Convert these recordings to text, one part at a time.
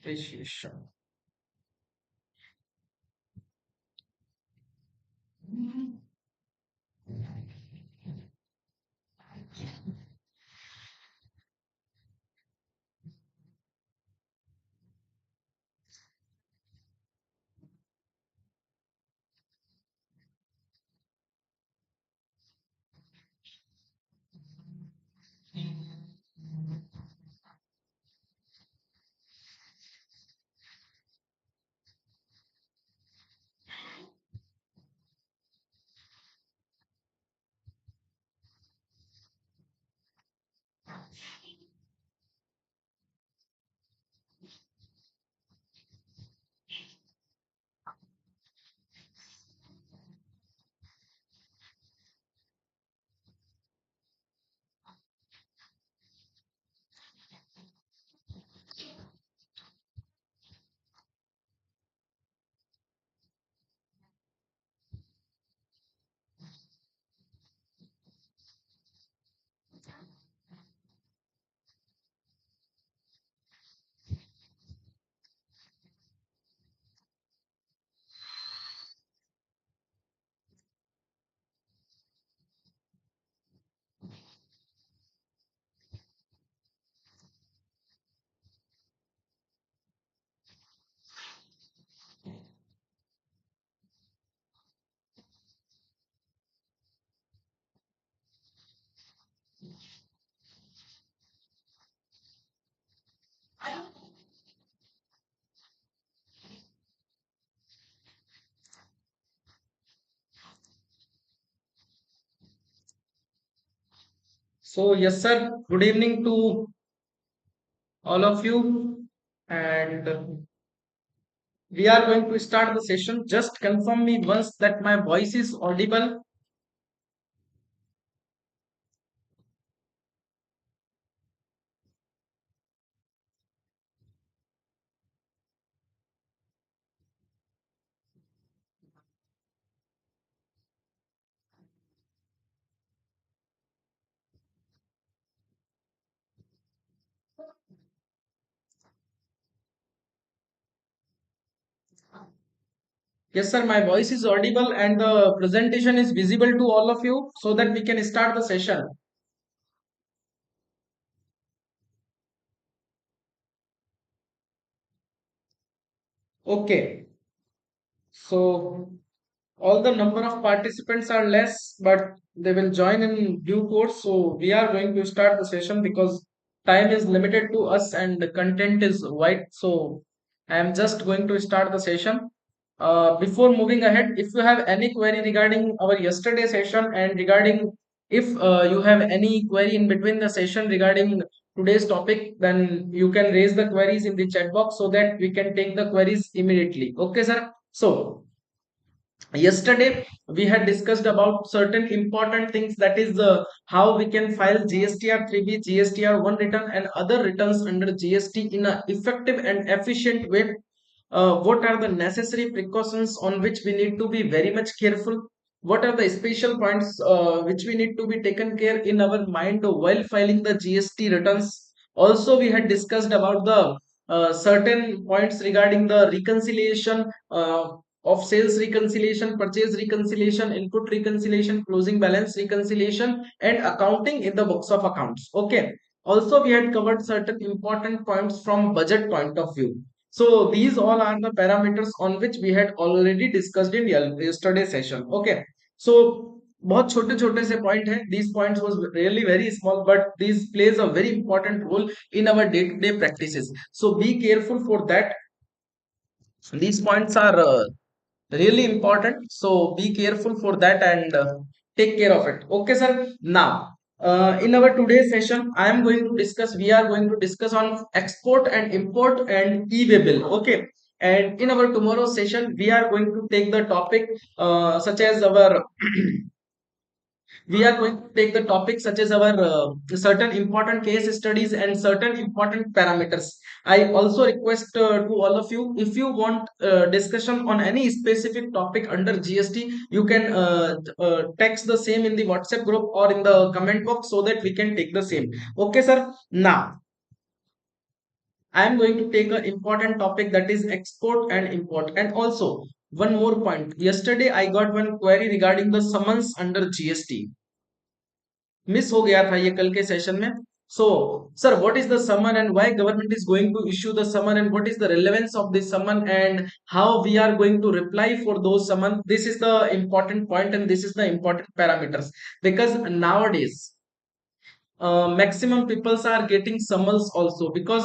Appreciation. So, yes, sir. Good evening to all of you. And we are going to start the session. Just confirm me once that my voice is audible. Yes, sir. My voice is audible and the presentation is visible to all of you so that we can start the session. Okay. So, all the number of participants are less, but they will join in due course. So we are going to start the session because time is limited to us and the content is wide. So I am just going to start the session. Before moving ahead, if you have any query regarding our yesterday session and regarding if you have any query in between the session regarding today's topic, then you can raise the queries in the chat box so that we can take the queries immediately. Okay, sir. So yesterday we had discussed about certain important things, that is how we can file GSTR 3B, GSTR 1 return and other returns under GST in an effective and efficient way. What are the necessary precautions on which we need to be very much careful? What are the special points which we need to be taken care in our mind while filing the GST returns? Also, we had discussed about the certain points regarding the reconciliation of sales reconciliation, purchase reconciliation, input reconciliation, closing balance reconciliation, and accounting in the books of accounts. Okay. Also, we had covered certain important points from budget point of view. So these all are the parameters on which we had already discussed in yesterday session. Okay. So बहुत छोटे छोटे से point हैं. These points was really very small, but these plays a very important role in our day-to-day practices. So be careful for that. These points are really important, so be careful for that and take care of it. Okay, sir. Now in our today's session we are going to discuss on export and import and e-way bill. Okay. And in our tomorrow's session we are going to take the topic such as our We are going to take the topic such as our certain important case studies and certain important parameters. I also request to all of you, if you want discussion on any specific topic under GST, you can text the same in the WhatsApp group or in the comment box so that we can take the same. Okay, sir. Now I am going to take an important topic, that is export and import. And also one more point. Yesterday I got one query regarding the summons under GST. Miss हो गया था ये कल के session में. So sir, what is the summon and why government is going to issue the summon, and what is the relevance of this summon, and how we are going to reply for those summon? This is the important point and this is the important parameters, because nowadays maximum peoples are getting summons also, because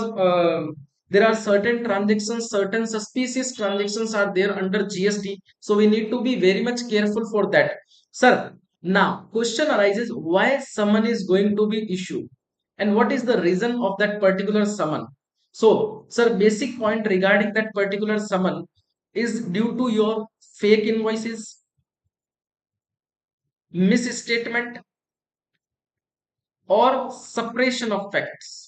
there are certain transactions, certain suspicious transactions are there under GST, so we need to be very much careful for that. Sir, now question arises, why summon is going to be issued and what is the reason of that particular summon? So sir, basic point regarding that particular summon is due to your fake invoices, misstatement, or suppression of facts.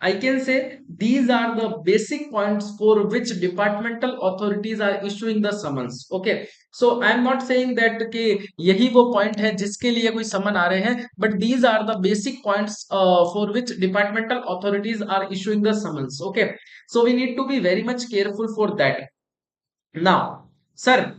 I can say these are the basic points for which departmental authorities are issuing the summons. Okay, so I am not saying that कि यही वो point है जिसके लिए कोई summon आ रहे हैं, but these are the basic points for which departmental authorities are issuing the summons. Okay, so we need to be very much careful for that. Now, sir,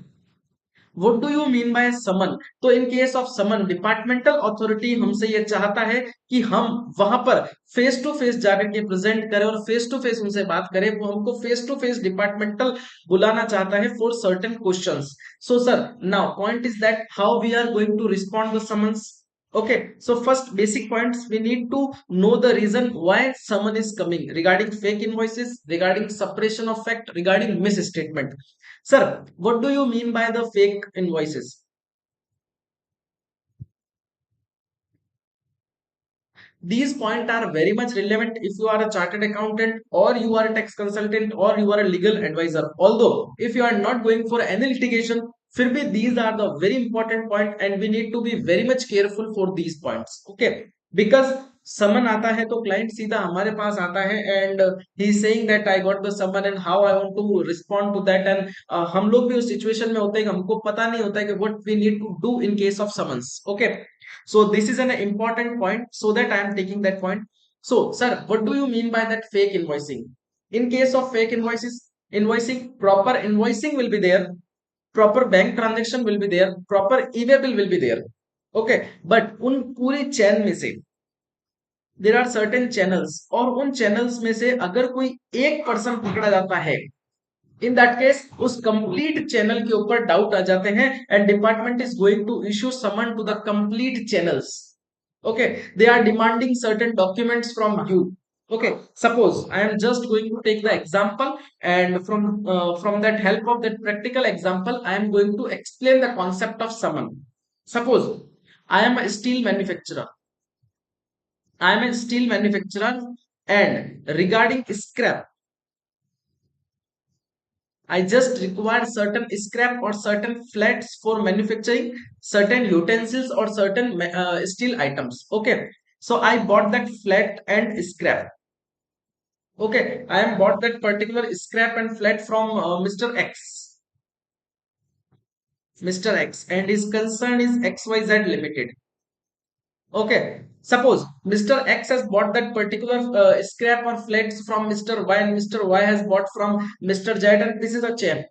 what do you mean by summon? तो in case of summon, departmental authority हमसे ये चाहता है कि हम वहां पर face to face जाकर के प्रेजेंट करें और फेस टू फेस उनसे बात करें. वो हमको फेस टू फेस डिपार्टमेंटल बुलाना चाहता है for certain questions. So sir, now point is that how we are going to respond the summons. Okay, so first basic points, we need to know the reason why someone is coming, regarding fake invoices, regarding suppression of fact, regarding misstatement. Sir, what do you mean by the fake invoices? These points are very much relevant if you are a chartered accountant or you are a tax consultant or you are a legal advisor. Although if you are not going for any litigation, फिर भी these are the very important point and we need to be very much careful for these points. Okay, because समन आता है तो client सीधा हमारे पास आता है and he is saying that I got the summon and how I want to respond to that. And हम लोग भी उस सिचुएशन में होते हैं कि हमको पता नहीं होता है कि what we need to do in case of summons. Okay, so this is an important point, so that I am taking that point. So, sir, what do you mean by that fake invoicing? In case of fake invoicing, proper invoicing will be there, proper bank transaction will be there, proper e-way bill will be there. Okay, but उन पूरी चैन में से there are certain channels, और उन channels में से अगर कोई एक पर्सन पकड़ा जाता है, इन दैट केस उस कंप्लीट चैनल के ऊपर डाउट आ जाते हैं and department is going to issue summon to the complete channels. Okay, they are demanding certain documents from you. Okay, suppose I am just going to take the example, and from that help of that practical example I am going to explain the concept of summon. Suppose I am a steel manufacturer. I am a steel manufacturer, and regarding scrap, I just require certain scrap or certain flats for manufacturing certain utensils or certain steel items. Okay, so I bought that flat and scrap. Okay, I am bought that particular scrap and flat from Mr. X. Mr. X, and his concern is XYZ Limited. Okay, suppose Mr. X has bought that particular scrap or flats from Mr. Y, and Mr. Y has bought from Mr. Z, and this is a chain.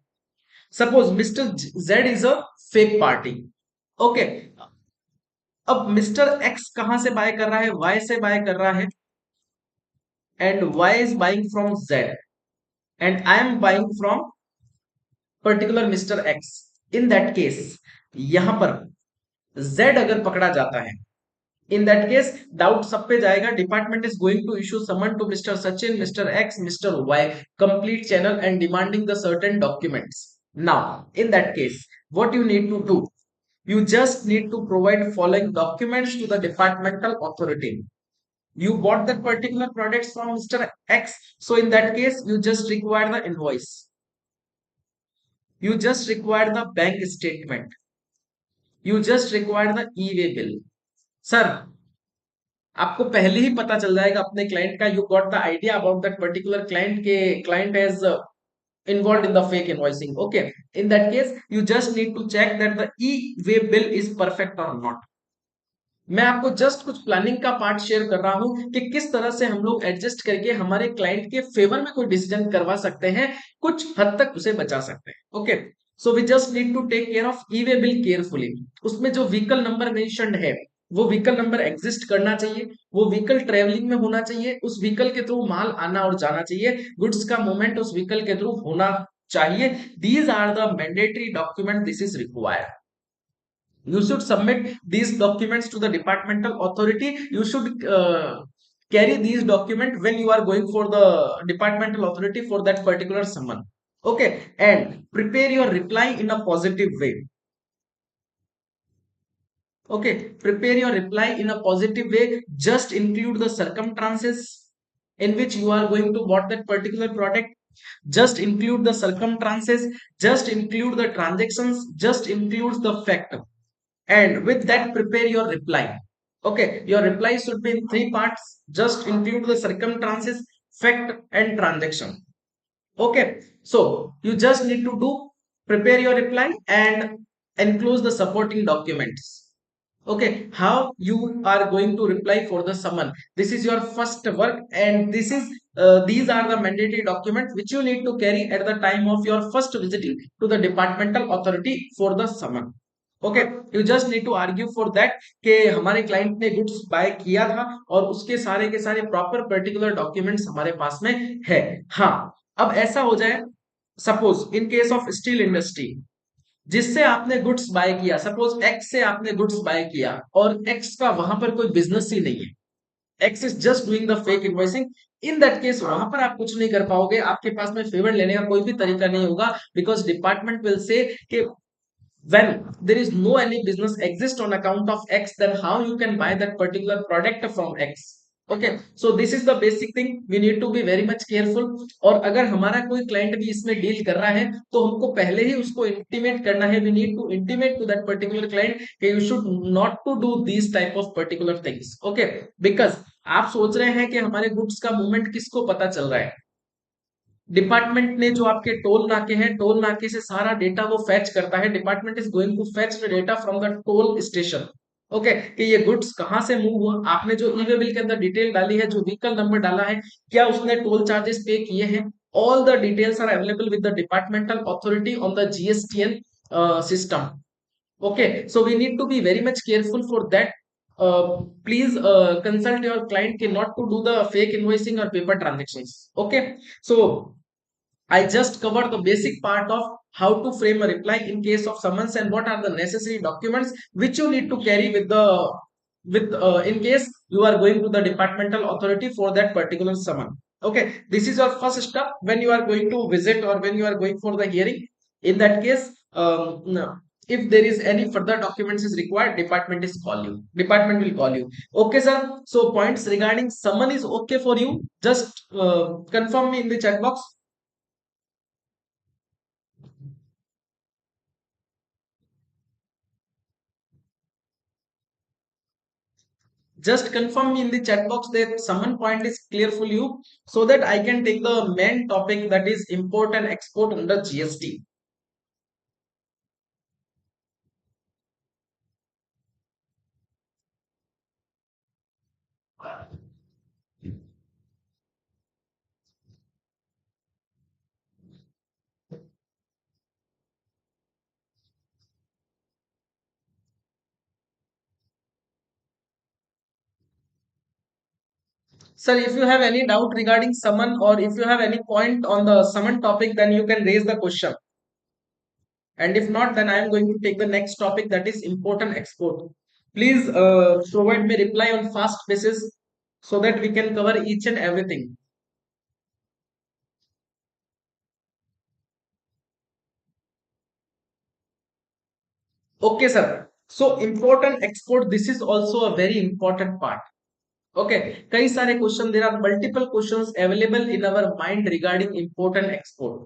Suppose Mr. Z is a fake party. Okay, अब mister x कहां से bye कर रहा है? Y से bye कर रहा है, and Y is buying from Z, and I am buying from particular mister X. In that case यहां पर जेड अगर पकड़ा जाता है, इन दैट केस डाउट सब पे जाएगा. Department is going to issue summon to mister Sachin, mister X, mister Y, complete channel, and demanding the certain documents. Now in that case what you need to do, you just need to provide following documents to the departmental authority. You bought that particular products from Mr. X, so in that case you just require the invoice. You just require the bank statement. You just require the e-way bill. Sir, आपको पहले ही पता चल जाएगा अपने client का. You got the idea about that particular client के client as involved in the fake invoicing. Okay, in that case you just need to check that the e-way bill is perfect or not. मैं आपको just कुछ planning का part share कर रहा हूं कि किस तरह से हम लोग एडजस्ट करके हमारे क्लाइंट के फेवर में कोई डिसीजन करवा सकते हैं, कुछ हद तक उसे बचा सकते हैं. Okay, so we just need to take care of e way bill carefully. उसमें जो व्हीकल नंबर मेंशन्ड है वो व्हीकल नंबर एग्जिस्ट करना चाहिए, वो व्हीकल ट्रेवलिंग में होना चाहिए, उस व्हीकल के थ्रू माल आना और जाना चाहिए, गुड्स का मूवमेंट उस व्हीकल के थ्रू होना चाहिए. These are the mandatory document, this is required. You should submit these documents to the departmental authority. You should carry these documents when you are going for the departmental authority for that particular summon. Okay, and prepare your reply in a positive way. Okay, prepare your reply in a positive way. Just include the circumstances in which you are going to bought that particular product. Just include the circumstances, just include the transactions, just includes the fact, and with that prepare your reply. Okay, your reply should be in three parts. Just include the circumstances, fact and transaction. Okay, so you just need to do prepare your reply and enclose the supporting documents. Okay, how you are going to reply for the summon, this is your first work, and this is these are the mandatory documents which you need to carry at the time of your first visiting to the departmental authority for the summon. Okay, you just need to argue for that कि हमारे client ने goods by किया था और उसके सारे के सारे प्रॉपर पर्टिकुलर डॉक्यूमेंट्स हमारे पास में है. हाँ, अब ऐसा हो जाए, suppose in case of steel industry, जिससे आपने गुड्स बाय किया, सपोज एक्स से आपने गुड्स बाय किया और एक्स का वहां पर कोई बिजनेस ही नहीं है, x is just doing the fake invoicing. In that case वहां पर आप कुछ नहीं कर पाओगे, आपके पास में फेवर लेने का कोई भी तरीका नहीं होगा, बिकॉज डिपार्टमेंट विल से कि when there is no any business exist on account of X, then how you can buy that particular product from X. Okay, so this is the basic thing, we need to be very much careful. और अगर हमारा कोई client भी इसमें deal कर रहा है तो हमको पहले ही उसको इंटीमेट करना है. we need to intimate to that particular client कि you should not to do these type of particular things. Okay, because आप सोच रहे हैं कि हमारे गुड्स का मूवमेंट किसको पता चल रहा है, डिपार्टमेंट ने जो आपके टोल नाके हैं, टोल नाके से सारा डेटा वो फैच करता है. Department is going to fetch the data from the toll station. Okay, कि ये गुड्स कहां से मूव हुआ, आपने जो ई वे बिल के अंदर डिटेल डाली है, जो व्हीकल नंबर डाला है, क्या उसने टोल चार्जेस पे किए हैं, all the details are available with the departmental authority on the GSTN system. Okay, so we need to be very much careful for that. Please consult your client not to do the fake invoicing or paper transactions. Okay, so I just covered the basic part of how to frame a reply in case of summons and what are the necessary documents which you need to carry with the with in case you are going to the departmental authority for that particular summon. Okay, this is your first step when you are going to visit or when you are going for the hearing. In that case, no, if there is any further documents is required, department will call you. Okay, sir, so points regarding summon is okay for you, just confirm me in the chat box. Just confirm me in the chat box that summon point is clear for you, so that I can take the main topic, that is import and export under GST. Sir, if you have any doubt regarding summon or if you have any point on the summon topic, then you can raise the question. And if not, then I am going to take the next topic, that is import and export. Please provide me reply on fast basis so that we can cover each and everything. Okay, sir. So import and export, this is also a very important part. Okay, कई सारे question, there are multiple questions available in our mind regarding import and export.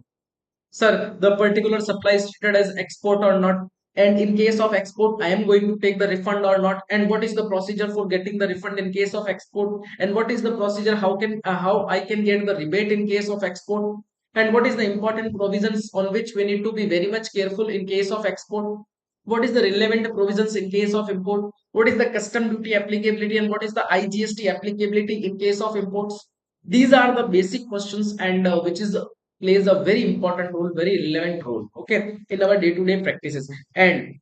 sir, the particular supply is treated as export or not, and in case of export I am going to take the refund or not, and what is the procedure for getting the refund in case of export, and what is the procedure, how I can get the rebate in case of export, and what is the important provisions on which we need to be very much careful in case of export, what is the relevant provisions in case of import, what is the custom duty applicability, and what is the IGST applicability in case of imports. These are the basic questions, and which is plays a very important role, very relevant role, okay, in our day-to-day practices. And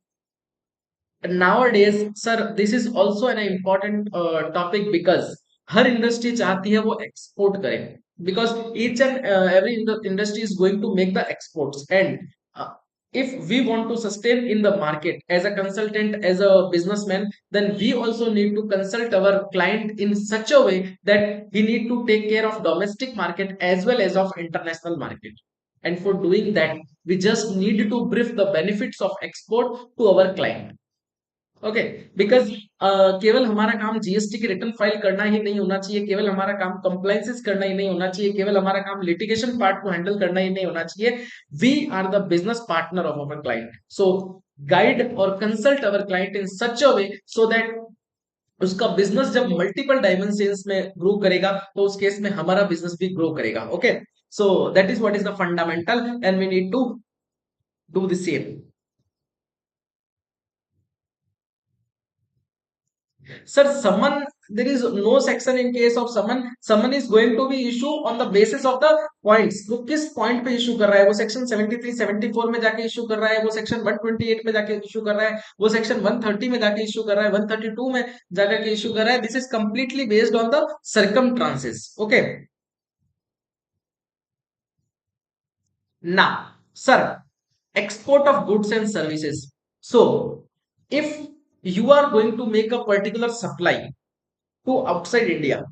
nowadays sir, this is also an important topic because her industry चाहती है वो export करे, because each and every industry is going to make the exports, and uh, if we want to sustain in the market as a consultant, as a businessman, then we also need to consult our client in such a way that he need to take care of domestic market as well as of international market, and for doing that we just need to brief the benefits of export to our client. Okay, because केवल हमारा काम GST की return file करना ही नहीं होना चाहिए, केवल हमारा काम कंप्लायंसेस करना ही नहीं होना चाहिए, केवल हमारा काम लिटिगेशन पार्ट को हैंडल करना ही नहीं होना चाहिए. We are the business partner of our client, so guide और consult our client in such a way so that उसका बिजनेस जब मल्टीपल डायमेंशंस में ग्रो करेगा तो उस केस में हमारा बिजनेस भी ग्रो करेगा. Okay, so that is what is the fundamental and we need to do the same. Sir, summon, there is no section in case of summon. Summon is going to be issue on the basis of the points. वो किस point पे issue कर रहा है, वो section 73, 74 में जाके issue कर रहा है, वो section 128 में जाके issue कर रहा है, वो section 130 में जाके issue कर रहा है, 132 में जाके issue कर रहा है. This is completely based on the circumstances. Okay. Now, sir, export of goods and services. So, if you are going to make a particular supply to outside India,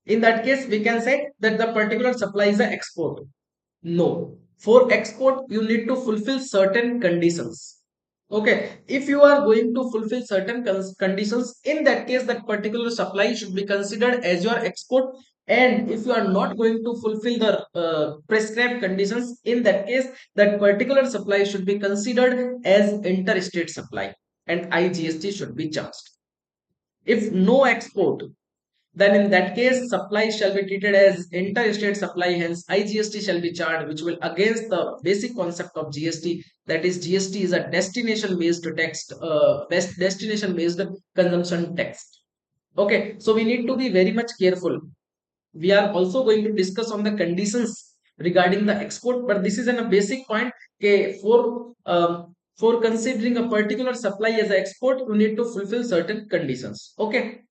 in that case, we can say that the particular supply is an export. No, for export, you need to fulfill certain conditions. Okay, if you are going to fulfill certain conditions, in that case, that particular supply should be considered as your export. And if you are not going to fulfill the prescribed conditions, in that case, that particular supply should be considered as interstate supply, and IGST should be charged. If no export, then in that case supply shall be treated as interstate supply, hence IGST shall be charged, which will against the basic concept of GST, that is GST is a destination based tax, best destination based consumption tax. Okay, so we need to be very much careful. We are also going to discuss on the conditions regarding the export, but this is in a basic point. Okay, for considering a particular supply as an export, you need to fulfill certain conditions. Okay,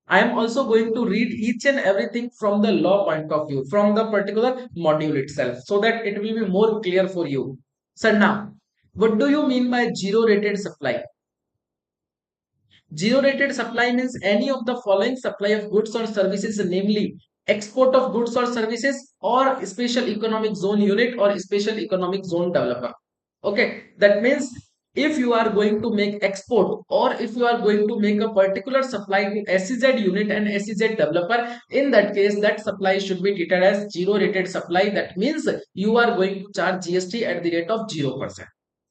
I am also going to read each and everything from the law point of view, from the particular module itself, so that it will be more clear for you. So now, what do you mean by zero rated supply? Zero rated supply means any of the following supply of goods or services, namely export of goods or services, or special economic zone unit, or special economic zone developer. Okay, that means if you are going to make export, or if you are going to make a particular supply to SEZ unit and SEZ developer, in that case that supply should be treated as zero rated supply. That means you are going to charge GST at the rate of 0%.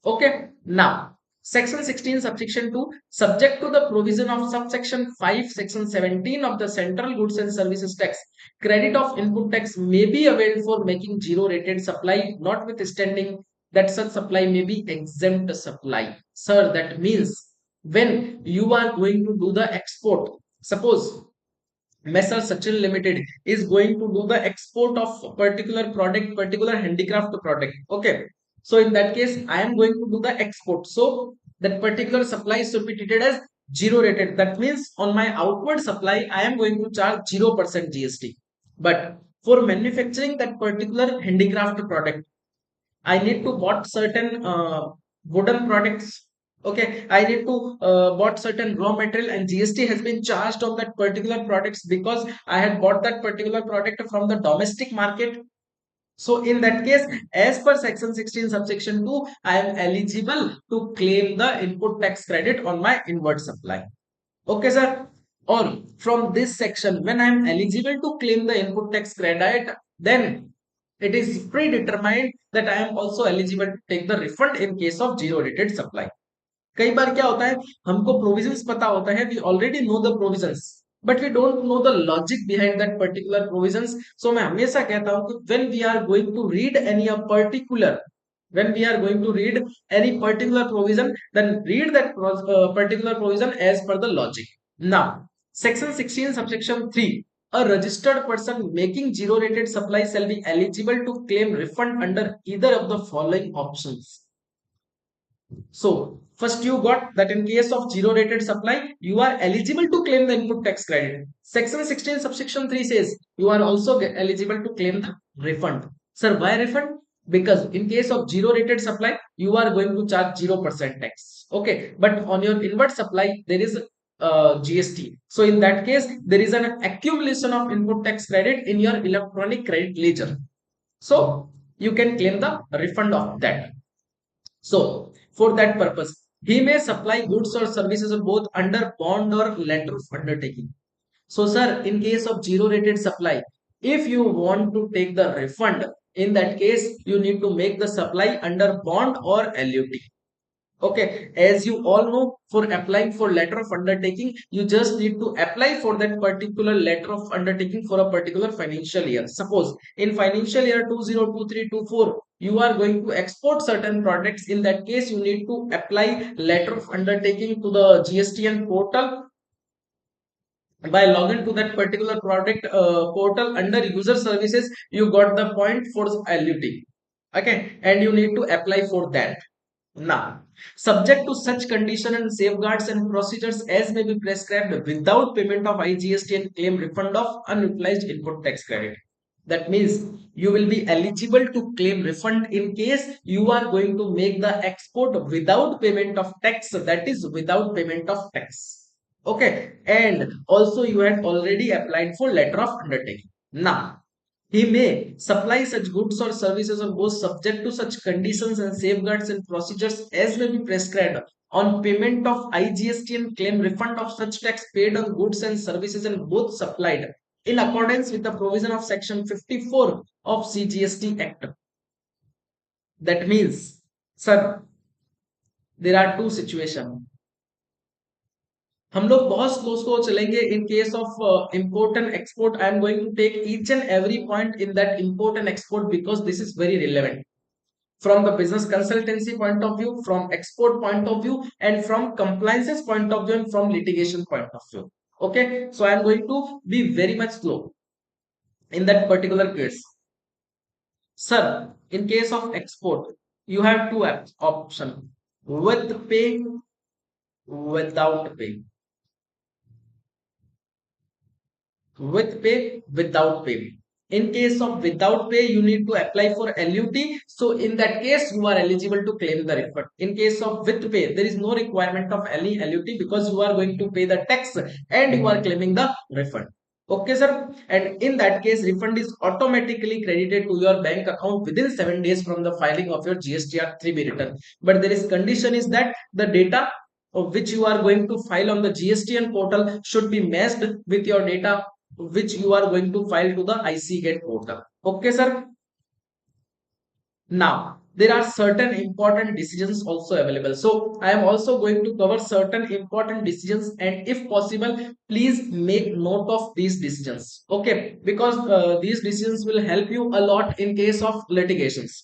Okay, now section 16 subsection 2, subject to the provision of subsection 5 section 17 of the central goods and services tax, credit of input tax may be availed for making zero rated supply, notwithstanding that such supply may be exempt supply. Sir, that means when you are going to do the export, suppose Messer Sachin Limited is going to do the export of particular product, particular handicraft product. Okay. So in that case, I am going to do the export. So that particular supply should be treated as zero rated. That means on my outward supply, I am going to charge 0% GST. But for manufacturing that particular handicraft product, I need to bought certain wooden products. Okay, I need to bought certain raw material, and GST has been charged on that particular products because I had bought that particular product from the domestic market. So in that case, as per section 16 subsection 2, I am eligible to claim the input tax credit on my inward supply. Okay, sir. Or from this section, when I am eligible to claim the input tax credit, then It is predetermined that I am also eligible to take the refund in case of zero rated supply. कई बार क्या होता है, हमको provisions पता होता है, we already know the provisions, but we don't know the logic behind that particular provisions. So मैं हमेशा कहता हूं कि when we are going to read any a particular, when we are going to read any particular provision, then read that particular provision as per the logic. Now section 16 subsection 3, a registered person making zero rated supply shall be eligible to claim refund under either of the following options. So first you got that in case of zero rated supply, you are eligible to claim the input tax credit. Section 16 subsection 3 says you are also eligible to claim the refund. Sir, why refund? Because in case of zero rated supply, you are going to charge 0% tax. Okay. But on your inward supply, there is GST. So in that case, there is an accumulation of input tax credit in your electronic credit ledger. So you can claim the refund of that. So, for that purpose, he may supply goods or services both under bond or letter of undertaking. So, sir, in case of zero rated supply, if you want to take the refund, in that case, you need to make the supply under bond or LUT. Okay, as you all know, for applying for letter of undertaking, you just need to apply for that particular letter of undertaking for a particular financial year. Suppose in financial year 2023-24, you are going to export certain products. In that case, you need to apply letter of undertaking to the GSTN portal. By login to that particular product portal under user services, you got the point for LUT. Okay, and you need to apply for that. Now, subject to such condition and safeguards and procedures as may be prescribed without payment of IGST and claim refund of unutilized input tax credit. That means you will be eligible to claim refund in case you are going to make the export without payment of tax, that is without payment of tax. Okay, and also you had already applied for letter of undertaking. Now, he may supply such goods or services or goes subject to such conditions and safeguards and procedures as may be prescribed on payment of IGST and claim refund of such tax paid on goods and services and both supplied in accordance with the provision of section 54 of CGST Act. That means, sir, there are two situations. हम लोग बहुत slow slow चलेंगे in case of import and export. I am going to take each and every point in that import and export because this is very relevant from the business consultancy point of view, from export point of view, and from compliances point of view, and from litigation point of view. Okay, so I am going to be very much slow in that particular case. Sir, in case of export, you have two options: with pay, without pay. With pay, without pay. In case of without pay, you need to apply for LUT. So in that case, you are eligible to claim the refund. In case of with pay, there is no requirement of any LUT because you are going to pay the tax and you are claiming the refund. Okay, sir. And in that case, refund is automatically credited to your bank account within 7 days from the filing of your GSTR 3B return. But there is condition is that the data of which you are going to file on the GSTN portal should be matched with your data which you are going to file to the IC Gate portal. Okay, sir. Now, there are certain important decisions also available. So, I am also going to cover certain important decisions, and if possible, please make note of these decisions. Okay, because these decisions will help you a lot in case of litigations.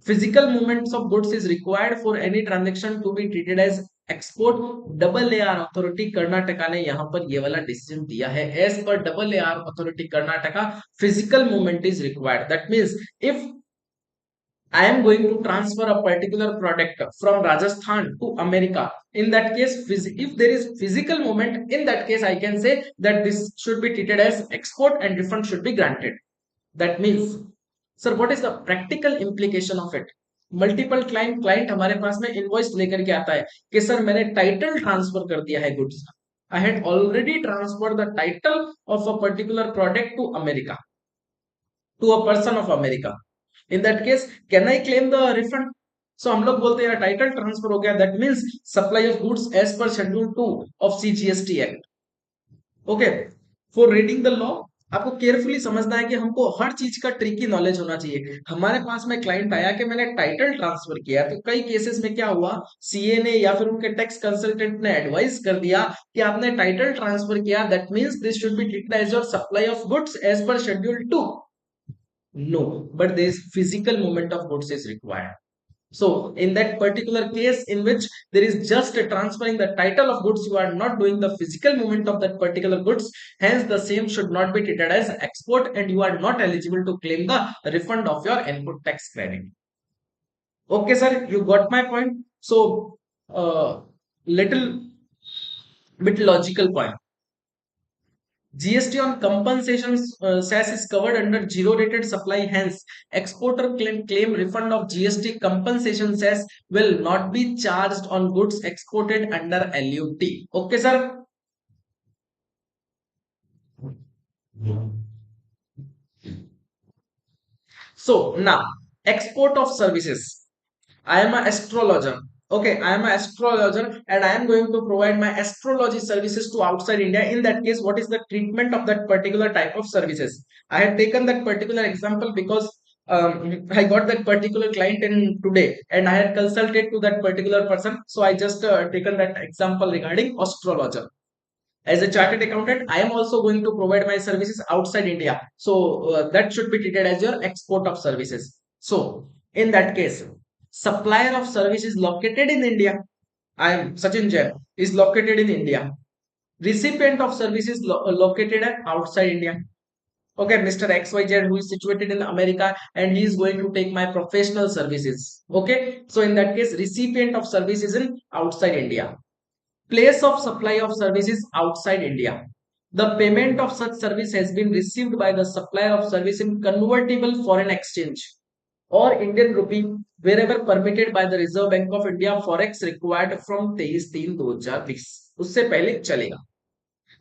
Physical movements of goods is required for any transaction to be treated as export. Double A R authority Karnataka ने यहां पर ये वाला decision दिया है. As per double A R authority Karnataka, physical movement is required. That means if I am going to transfer a particular product from Rajasthan to America. In that case, if there is physical movement, in that case, I can say that this should be treated as export and refund should be granted. That means, sir, what is the practical implication of it? Multiple client हमारे पास में invoice लेकर के आता है कि sir मैंने title transfer कर दिया है goods. I had already transfer the title of a particular product to America, to a person of America. In that case can I claim the refund? So हम लोग बोलते हैं टाइटल ट्रांसफर हो गया. That means supply of goods as per schedule 2 of CGST act. Okay, for reading the law, आपको carefully समझना है कि हमको हर चीज का ट्रिकी नॉलेज होना चाहिए। हमारे पास में क्लाइंट आया कि मैंने टाइटल ट्रांसफर किया, तो कई केसेस में क्या हुआ, सीए ने या फिर उनके टैक्स कंसल्टेंट ने एडवाइस कर दिया कि आपने टाइटल ट्रांसफर किया, that means this should be treated as your supply of goods as per schedule 2। No, but this physical movement of goods is required. So, in that particular case in which there is just a transferring the title of goods, you are not doing the physical movement of that particular goods. Hence, the same should not be treated as export, and you are not eligible to claim the refund of your input tax credit. Okay, sir, you got my point. So, little bit logical point. GST on compensation SAS is covered under zero rated supply. Hence, exporter claim refund of GST compensation SAS will not be charged on goods exported under LUT. Okay, sir. So now, export of services. I am an astrologer. Okay, I am an astrologer and I am going to provide my astrology services to outside India. In that case, what is the treatment of that particular type of services? I had taken that particular example because I got that particular client in today and I had consulted to that particular person. So I just taken that example regarding astrologer. As a chartered accountant, I am also going to provide my services outside India. So that should be treated as your export of services. So in that case, supplier of service is located in India. I am Sachin Jain is located in India. Recipient of service is located at outside India. Okay, Mr. XYZ who is situated in America and he is going to take my professional services. Okay, so in that case, recipient of service is in outside India. Place of supply of service is outside India. The payment of such service has been received by the supplier of service in convertible foreign exchange or Indian rupee wherever permitted by the Reserve Bank of India. Forex required from 23/3/2020 उससे पहले चलेगा.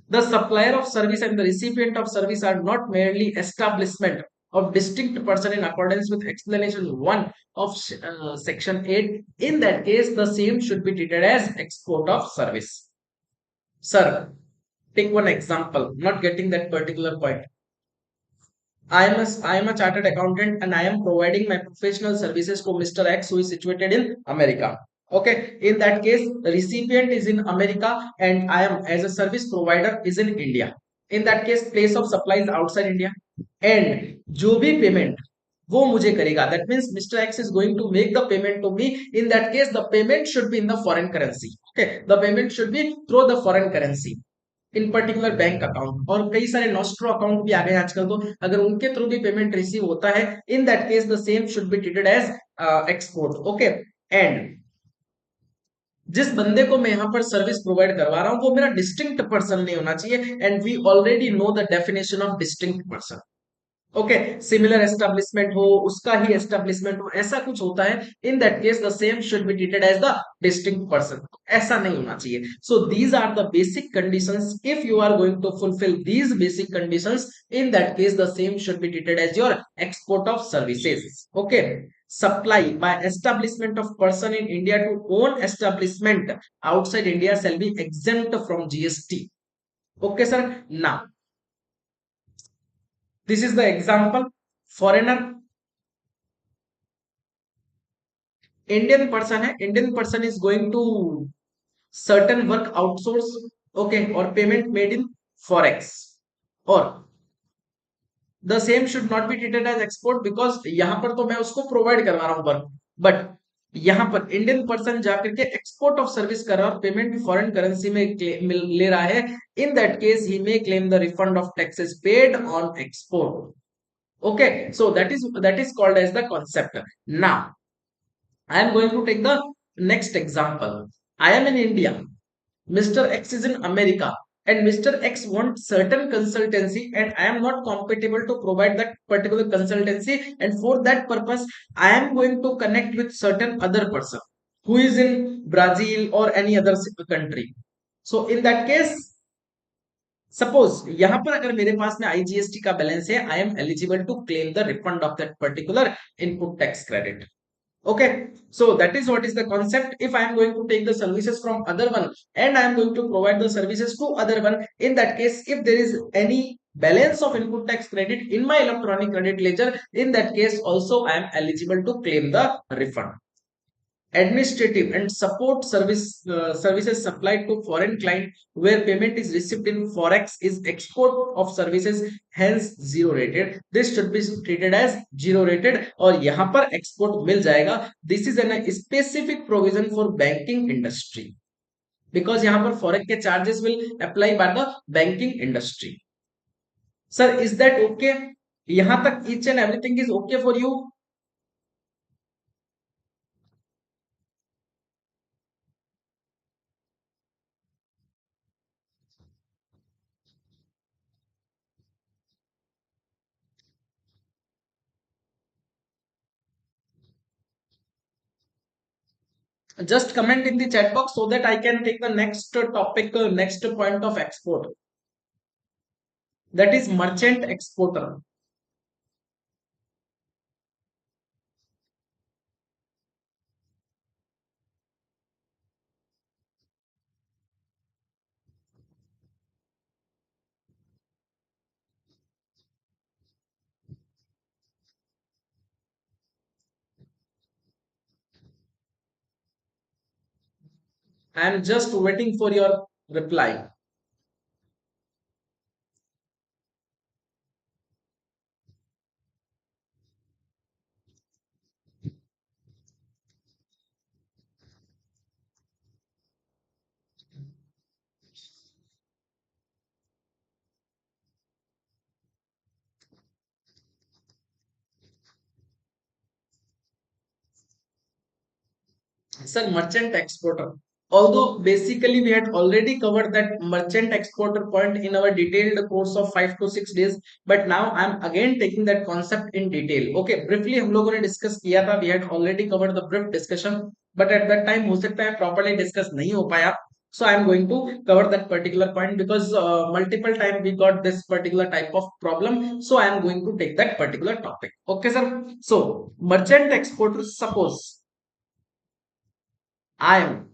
The supplier of service and the recipient of service are not merely establishment of distinct person in accordance with explanation 1 of section 8. In that case, the same should be treated as export of service. Sir, take one example. Not getting that particular point. I am a chartered accountant and I am providing my professional services to Mr. X who is situated in America. Okay, in that case, the recipient is in America and I am as a service provider is in India. In that case, place of supply is outside India and जो भी payment वो मुझे करेगा. That means Mr. X is going to make the payment to me. In that case, the payment should be in the foreign currency. Okay, the payment should be through the foreign currency. In particular bank account और कई सारे nostro account भी आ गए आजकल, तो अगर उनके through भी पेमेंट रिसीव होता है, in that case the same should be treated as export. Okay, and जिस बंदे को मैं यहाँ पर सर्विस प्रोवाइड करवा रहा हूँ वो मेरा डिस्टिंक्ट पर्सन नहीं होना चाहिए, and we already know the definition of distinct person. Okay, similar establishment हो, उसका ही एस्टेब्लिशमेंट हो, ऐसा कुछ होता है. In that case the same should be treated as the distinct person. ऐसा नहीं होना चाहिए. So these are the basic conditions. If you are going to fulfil these basic conditions, in that case the same should be treated as your export of services. Okay, supply by establishment of person in India to own establishment outside India shall be exempt from GST. Okay, sir. Now this is the example. Foreigner, Indian person है, Indian person is going to certain work outsource. Okay, or payment made in forex, or the same should not be treated as export because यहाँ पर तो मैं उसको provide करवा रहा हूँ work, but यहाँ पर इंडियन पर्सन जाकर के एक्सपोर्ट ऑफ सर्विस कर रहा है और पेमेंट फॉरेन करेंसी में ले रहा है. In that case he may claim the refund of taxes paid on export. Okay, so that is called as the concept. Now I am going to take the next example. I am in India, Mr. X is in America, and Mr. X wants certain consultancy and I am not compatible to provide that particular consultancy, and for that purpose I am going to connect with certain other person who is in Brazil or any other country. So in that case, suppose यहां पर अगर मेरे पास में IGST का balance है, I am eligible to claim the refund of that particular input tax credit. Okay, so that is what is the concept. If I am going to take the services from other one and I am going to provide the services to other one, in that case if there is any balance of input tax credit in my electronic credit ledger, in that case also I am eligible to claim the refund. Administrative and support services supplied to foreign client where payment is received in forex is export of services, hence zero rated. This should be treated as zero rated और यहाँ पर export मिल जाएगा. This is a specific provision for banking industry because यहाँ पर forex के charges will apply by the banking industry. Sir, is that okay? यहाँ तक each and everything is okay for you? Just comment in the chat box so that I can take the next topic, next point of export. That is merchant exporter. I am just waiting for your reply. Sir, merchant exporter. Although basically we had already covered that merchant exporter point in our detailed course of 5 to 6 days, but now I'm again taking that concept in detail. Okay, briefly हम लोगों ने discuss किया था. We had already covered the brief discussion, but at that time हो सकता है properly discuss नहीं हो पाया. So I'm going to cover that particular point because multiple time we got this particular type of problem. So I am going to take that particular topic. Okay, sir. So merchant exporter, suppose I am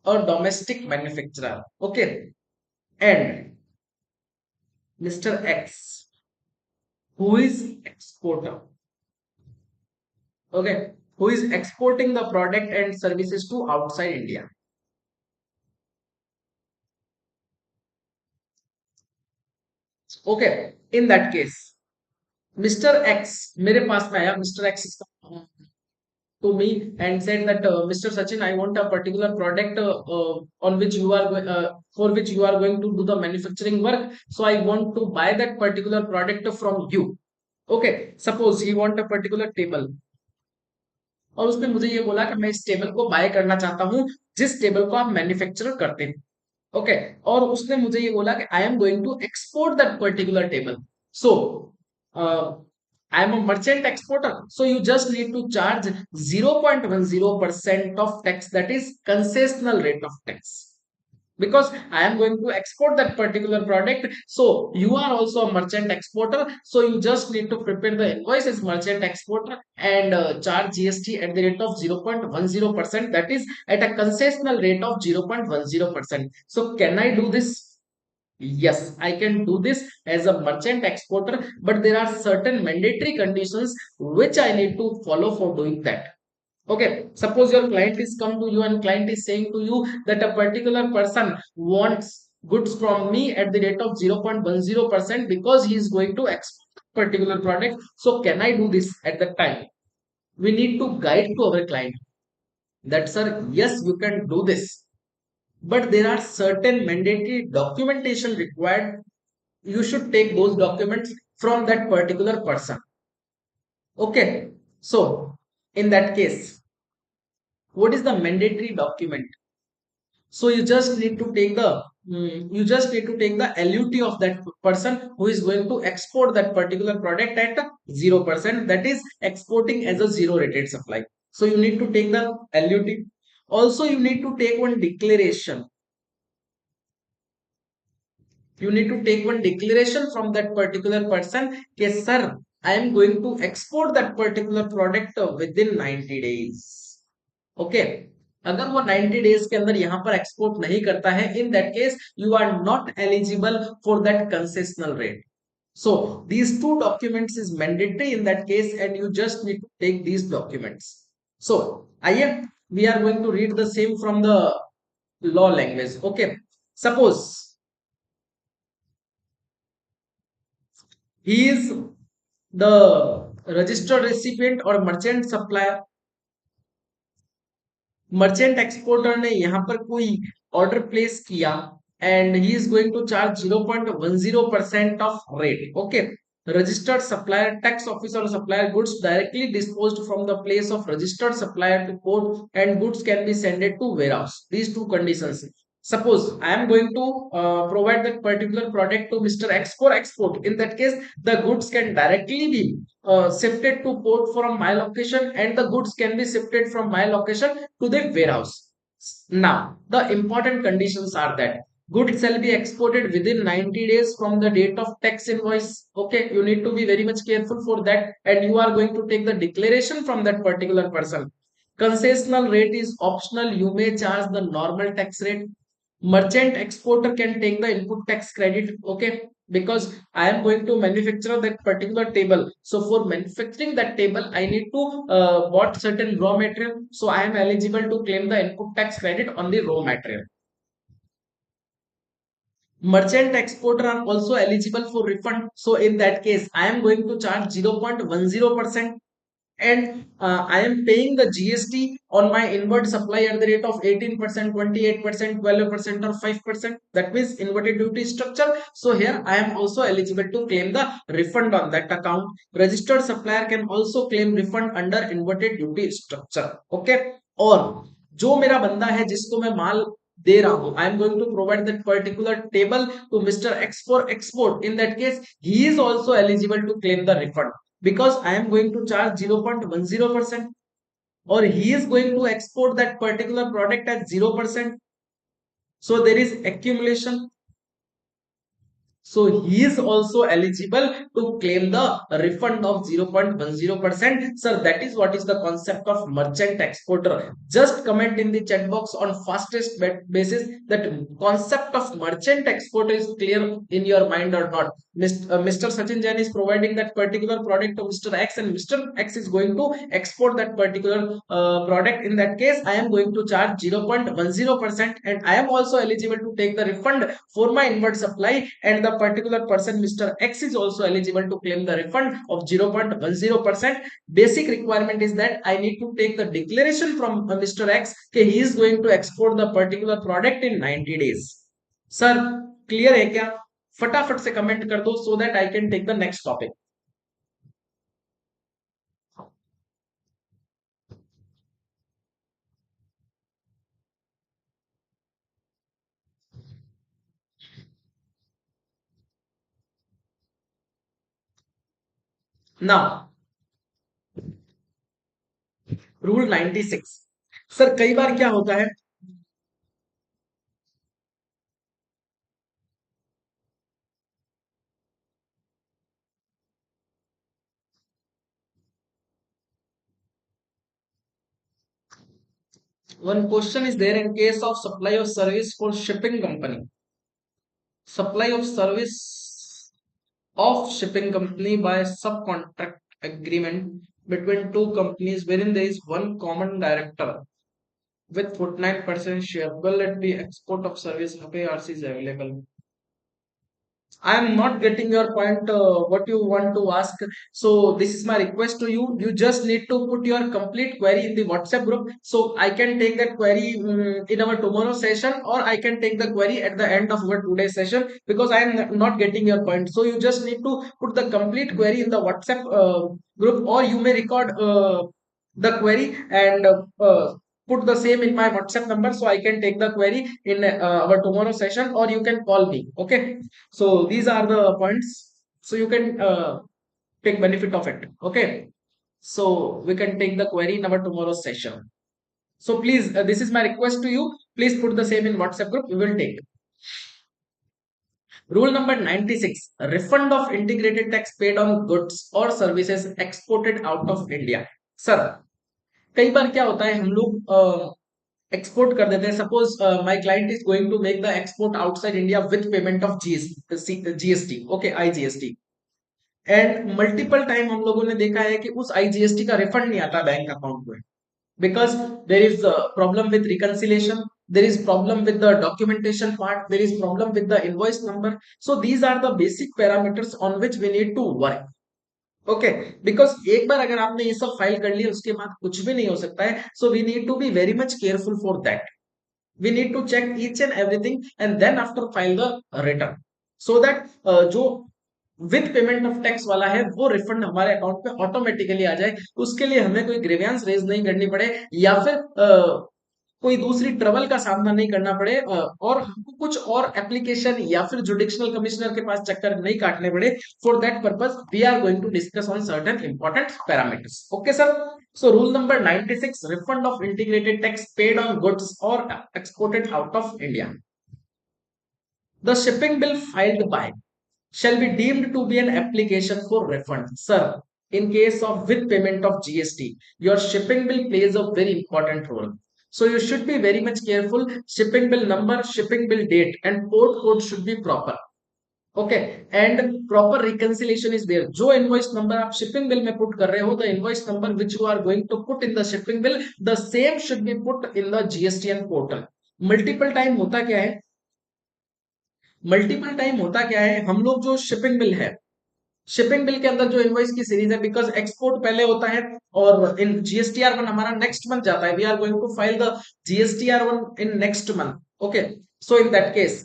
a domestic manufacturer. Okay. And Mr. X, who is exporter. Okay. Who is exporting the product and services to outside India. Okay. In that case, Mr. X, मेरे पास में आया. Mr. X is to me and said that Mr. Sachin, I want a particular product on which you are for which you are going to do the manufacturing work. So I want to buy that particular product from you. Okay, suppose he want a particular table और उसने मुझे ये बोला कि मैं इस table को bye करना चाहता हूँ जिस टेबल को आप मैन्युफैक्चर करते हैं. ओके, और उसने मुझे ये बोला कि I am going to export that particular table. So I am a merchant exporter. So you just need to charge 0.10% of tax, that is concessional rate of tax. Because I am going to export that particular product. So you are also a merchant exporter. So you just need to prepare the invoice as merchant exporter and charge GST at the rate of 0.10%. That is at a concessional rate of 0.10%. So can I do this? Yes, I can do this as a merchant exporter, but there are certain mandatory conditions which I need to follow for doing that. Okay, suppose your client is come to you and client is saying to you that a particular person wants goods from me at the rate of 0.10% because he is going to export particular product. So can I do this at that time? We need to guide to our client that sir, yes, you can do this, but there are certain mandatory documentation required. You should take those documents from that particular person. Okay, so in that case, what is the mandatory document? So you just need to take the you just need to take the LUT of that person who is going to export that particular product at 0%, that is exporting as a zero rated supply. So you need to take the LUT. Also you need to take one declaration. You need to take one declaration from that particular person. Yes sir, I am going to export that particular product within 90 days. Okay, अगर वो 90 days के अंदर यहाँ पर export नहीं करता है, in that case you are not eligible for that concessional rate. So these two documents is mandatory in that case, and you just need to take these documents. So आइए, we are going to read the same from the law language. Okay, suppose he is the registered recipient or merchant supplier. Merchant exporter ने यहाँ पर कोई order place किया and he is going to charge 0.10% of rate. Okay, registered supplier tax officer or supplier goods directly disposed from the place of registered supplier to port and goods can be sent to warehouse. These two conditions. Suppose I am going to provide that particular product to Mr. X for export. In that case, the goods can directly be shifted to port from my location, and the goods can be shifted from my location to the warehouse. Now, the important conditions are that goods shall be exported within 90 days from the date of tax invoice. Okay, you need to be very much careful for that, and you are going to take the declaration from that particular person. Concessional rate is optional. You may charge the normal tax rate. Merchant exporter can take the input tax credit. Okay, because I am going to manufacture that particular table, so for manufacturing that table I need to bought certain raw material, so I am eligible to claim the input tax credit on the raw material. Merchant exporter are also eligible for refund, so in that case I am going to charge 0.10%, and I am paying the GST on my inward supply at the rate of 18%, 28%, 12%, or 5%. That means inverted duty structure. So here I am also eligible to claim the refund on that account. Registered supplier can also claim refund under inverted duty structure. Okay. और जो मेरा बंदा है जिसको मैं माल दे रहा हूं, I am going to provide that particular table to mister X for export. In that case he is also eligible to claim the refund because I am going to charge 0.10% or he is going to export that particular product at 0%. So there is accumulation. So he is also eligible to claim the refund of 0.10%. Sir, that is what is the concept of merchant exporter. Just comment in the chat box on fastest basis that concept of merchant exporter is clear in your mind or not. Mr. Sachin Jain is providing that particular product to Mr. X, and Mr. X is going to export that particular product. In that case, I am going to charge 0.10%, and I am also eligible to take the refund for my inward supply, and the particular person Mr. X is also eligible to claim the refund of 0.10%. Basic requirement is that I need to take the declaration from Mr. X that he is going to export the particular product in 90 days. Sir clear है क्या? फटाफट से comment कर दो so that I can take the next topic. Now, rule 96. Sir कई बार क्या होता है, one question is there in case of supply of service for shipping company. Supply of service of shipping company by subcontract agreement between two companies wherein there is one common director with 49% share. Will it be export of service? FARC is available. I am not getting your point, what you want to ask. So this is my request to you. You just need to put your complete query in the WhatsApp group. So I can take that query in our tomorrow session, or I can take the query at the end of our today's session, because I am not getting your point. So you just need to put the complete query in the WhatsApp group, or you may record the query and put the same in my WhatsApp number, so I can take the query in our tomorrow session, or you can call me. Okay. So these are the points. So you can take benefit of it. Okay. So we can take the query in our tomorrow's session. So please, this is my request to you. Please put the same in WhatsApp group. We will take. Rule number 96. Refund of integrated tax paid on goods or services exported out of India. Sir, कई बार क्या होता है, हम लोग export कर देते हैं. Suppose my client is going to make the export outside India with payment of GST. Okay, IGST. And multiple time हम लोगों ने देखा है कि उस आईजीएसटी का रिफंड नहीं आता बैंक अकाउंट में, because there is a problem with reconciliation, there is problem with the documentation part, there is problem with the invoice number. So these are the basic parameters on which we need to work. Okay, because एक बार अगर आपने ये सब file कर लिया उसके बाद कुछ भी नहीं हो सकता है. So we need to be very much careful for that. We need to check each and everything and then after file the return, so that जो विद पेमेंट ऑफ टैक्स वाला है वो रिफंड हमारे अकाउंट पे automatically आ जाए. उसके लिए हमें कोई ग्रीवियंस रेज नहीं करनी पड़े, या फिर कोई दूसरी ट्रबल का सामना नहीं करना पड़े, और हमको कुछ और एप्लीकेशन या फिर जुडिशनल कमिश्नर के पास चक्कर नहीं काटने पड़े. For that purpose we are going to discuss on certain important parameters. Okay sir. So rule number 96, refund of integrated tax paid on goods और exported out of India. The shipping bill filed by shall be deemed to be an application for refund. Sir, in case of with payment of GST, your shipping bill plays a very important role. So you should be very much careful. Shipping bill number, shipping bill date, and port code should be proper. Okay, and proper reconciliation is there. जो invoice number आप shipping bill में put कर रहे हो, the invoice number which you are going to put in the shipping bill, the same should be put in the GSTN portal. Multiple time होता क्या है, multiple time होता क्या है, हम लोग जो शिपिंग बिल है, शिपिंग बिल के अंदर जो इनवॉइस की सीरीज है, बिकॉज एक्सपोर्ट पहले होता है और इन जीएसटीआर वन हमारा नेक्स्ट मंथ जाता है. We are going to file the GSTR one in next month. Okay, so in that case,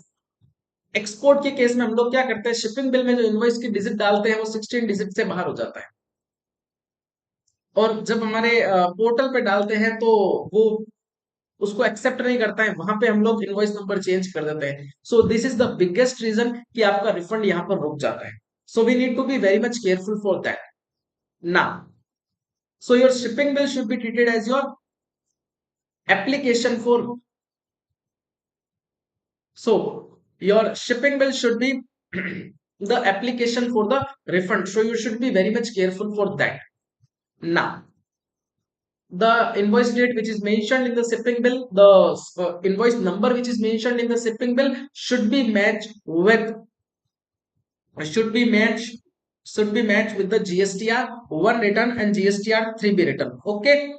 export के केस में हम लोग क्या करते हैं, शिपिंग बिल में जो इनवॉइस की डिजिट डालते हैं वो 16 डिजिट से बाहर हो जाता है, और जब हमारे पोर्टल पे डालते हैं तो वो उसको एक्सेप्ट नहीं करता है, वहां पे हम लोग इनवॉइस नंबर चेंज कर देते हैं. So this is the biggest reason कि आपका रिफंड यहाँ पर रुक जाता है. So we need to be very much careful for that. ना, so your shipping bill should be treated as your application for, so your shipping bill should be the application for the refund. So you should be very much careful for that. Now, the invoice date which is mentioned in the shipping bill, the invoice number which is mentioned in the shipping bill should be matched with, should be matched should be matched with the GSTR 1 return and GSTR 3B return. Okay.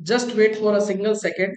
Just wait for a single second.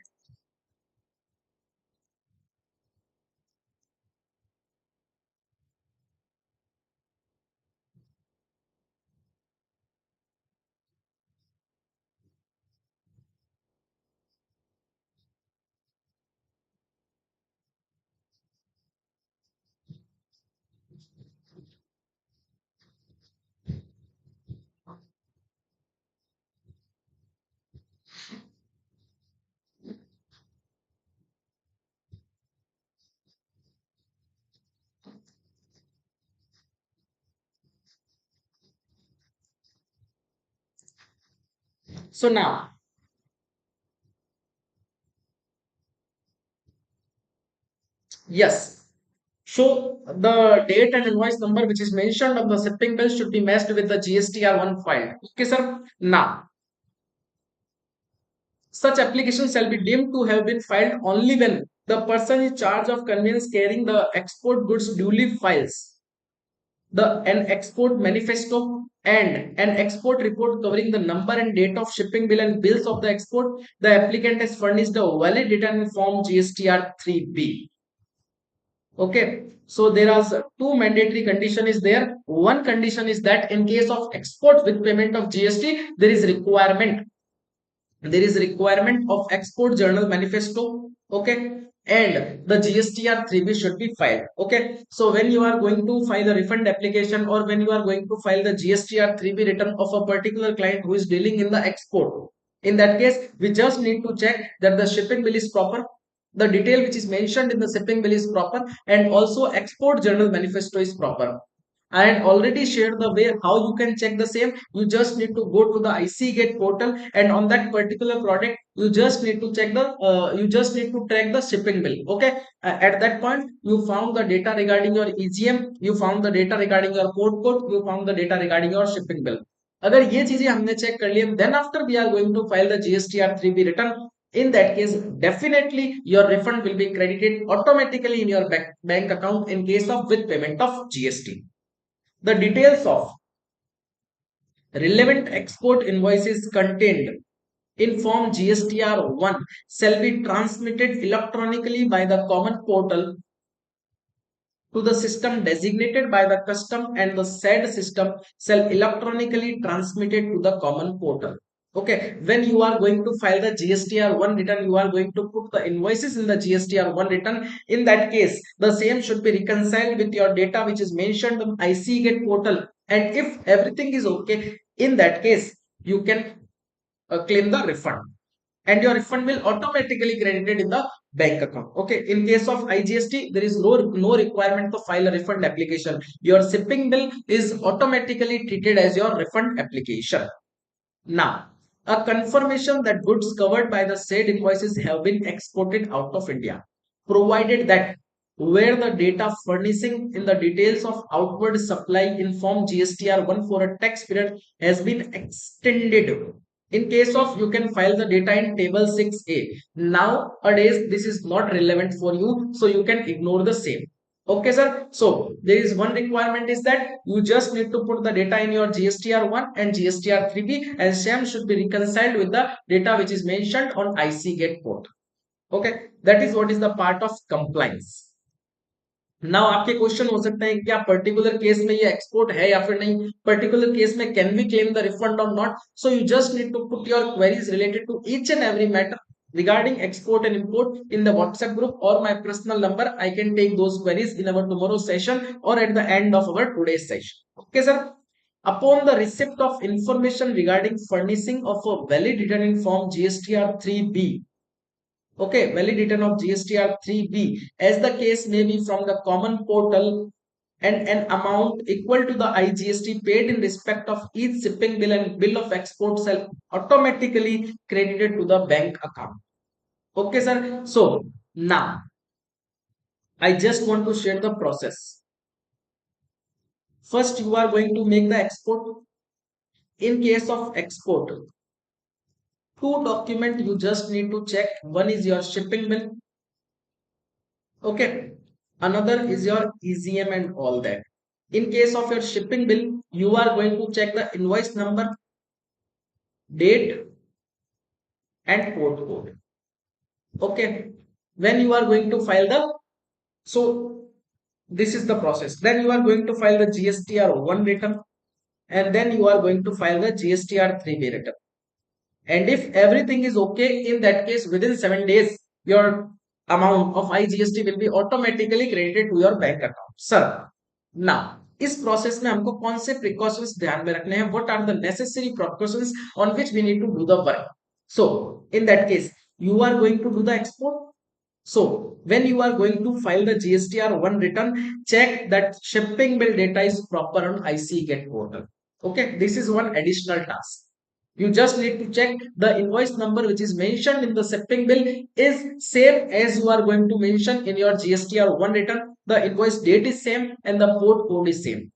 So now, yes. So the date and invoice number which is mentioned on the shipping bill should be matched with the GSTR1 file. Okay, sir. Now, such application shall be deemed to have been filed only when the person in charge of conveyance carrying the export goods duly files an export manifesto and an export report covering the number and date of shipping bill and bills of the export. The applicant has furnished a valid return form GSTR 3B. Okay, so there are two mandatory condition is there. One condition is that in case of export with payment of GST, there is requirement of export journal manifesto. Okay, and the GSTR 3B should be filed. Okay, so when you are going to file a refund application or when you are going to file the GSTR 3B return of a particular client who is dealing in the export, in that case we just need to check that the shipping bill is proper, the detail which is mentioned in the shipping bill is proper, and also export journal manifesto is proper. I had already shared the way how you can check the same. You just need to go to the IC Gate portal, and on that particular product, you just need to check the you just need to track the shipping bill. Okay, at that point, you found the data regarding your EGM, you found the data regarding your port code, you found the data regarding your shipping bill. अगर ये चीजें हमने check कर ली, then after we are going to file the GSTR 3B return. In that case, definitely your refund will be credited automatically in your bank account in case of with payment of GST. The details of relevant export invoices contained in Form GSTR 1 shall be transmitted electronically by the common portal to the system designated by the custom, and the said system shall electronically transmit it to the common portal. Okay, when you are going to file the GSTR 1 return, you are going to put the invoices in the GSTR 1 return. In that case, the same should be reconciled with your data which is mentioned on IC portal, and if everything is okay, in that case you can claim the refund, and your refund will automatically credited in the bank account. Okay, in case of IGST, there is no requirement to file a refund application. Your shipping bill is automatically treated as your refund application. Now, a confirmation that goods covered by the said invoices have been exported out of India, provided that where the data furnishing in the details of outward supply in Form GSTR 1 for a tax period has been extended. In case of, you can file the data in table 6A. Nowadays, this is not relevant for you, so you can ignore the same. Okay, sir. So there is one requirement is that you just need to put the data in your GSTR 1 and GSTR 3B, and same should be reconciled with the data which is mentioned on IC get port. Okay, that is what is the part of compliance. Now आपके question हो सकते हैं क्या particular case में ये export है या फिर नहीं, पर्टिकुलर केस में can we claim the refund और not. So you just need to put your queries related to each and every matter regarding export and import in the WhatsApp group or my personal number. I can take those queries in our tomorrow's session or at the end of our today's session. Okay, sir. Upon the receipt of information regarding furnishing of a valid return in form GSTR 3B, okay, valid return of GSTR 3B, as the case may be from the common portal, and an amount equal to the IGST paid in respect of each shipping bill and bill of export shall automatically credited to the bank account. Okay, sir. So now I just want to share the process. First, you are going to make the export. In case of export, two document you just need to check. One is your shipping bill. Okay, another is your ECM and all that. In case of your shipping bill, you are going to check the invoice number, date, and port code. Okay, when you are going to file the, so this is the process. Then you are going to file the GSTR 1 return, and then you are going to file the GSTR 3B return. And if everything is okay, in that case, within 7 days, your amount of IGST will be automatically credited to your bank account. Sir, now इस process में हमको कौन से precautions ध्यान में रखने हैं, what are the necessary precautions on which we need to do the work. So in that case you are going to do the export. So when you are going to file the GSTR 1 return, check that shipping bill data is proper on IC get portal. Okay, this is one additional task. You just need to check the invoice number which is mentioned in the shipping bill is same as you are going to mention in your GSTR 1 return. The invoice date is same and the port code is same.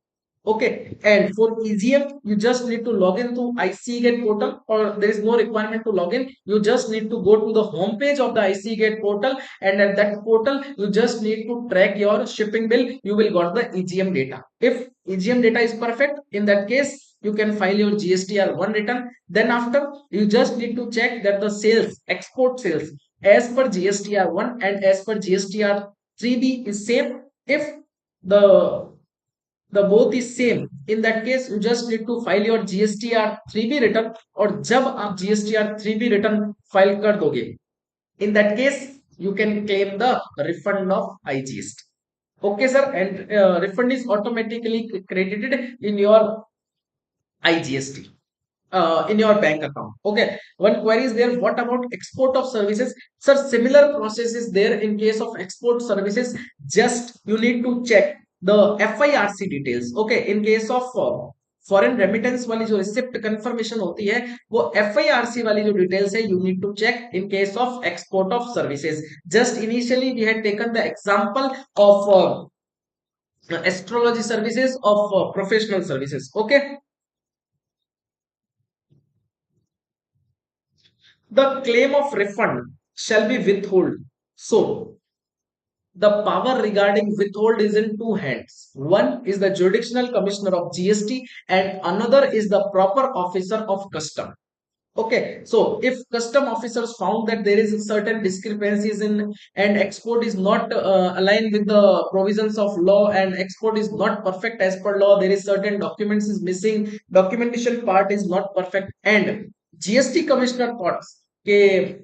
Okay, and for EGM, you just need to log in to ICGate portal, or there is no requirement to log in. You just need to go to the home page of the ICGate portal, and at that portal, you just need to track your shipping bill. You will got the EGM data. If EGM data is perfect, in that case, you can file your GSTR 1 return. Then after, you just need to check that the sales, export sales, as per GSTR 1 and as per GSTR 3B is same. If the both is same, in that case you just need to file your GSTR 3B return. और जब आप GSTR 3B return file कर दोगे, in that case you can claim the refund of IGST. Okay, sir, and refund is automatically credited in your IGST, in your bank account. Okay, one query is there, what about export of services? Sir, similar process is there in case of export services. Just you need to check the FIRC details. Okay, in case of foreign remittance वाली जो receipt confirmation होती है, वो FIRC वाली जो details है, you need to check in case of export of services. Just initially we had taken the example of astrology services of professional services. Okay, the claim of refund shall be withheld. So the power regarding withhold is in two hands. One is the jurisdictional commissioner of GST and another is the proper officer of custom. Okay, so if custom officers found that there is certain discrepancies in and export is not aligned with the provisions of law and export is not perfect as per law, there is certain documents is missing, documentation part is not perfect, and GST commissioner thoughts okay,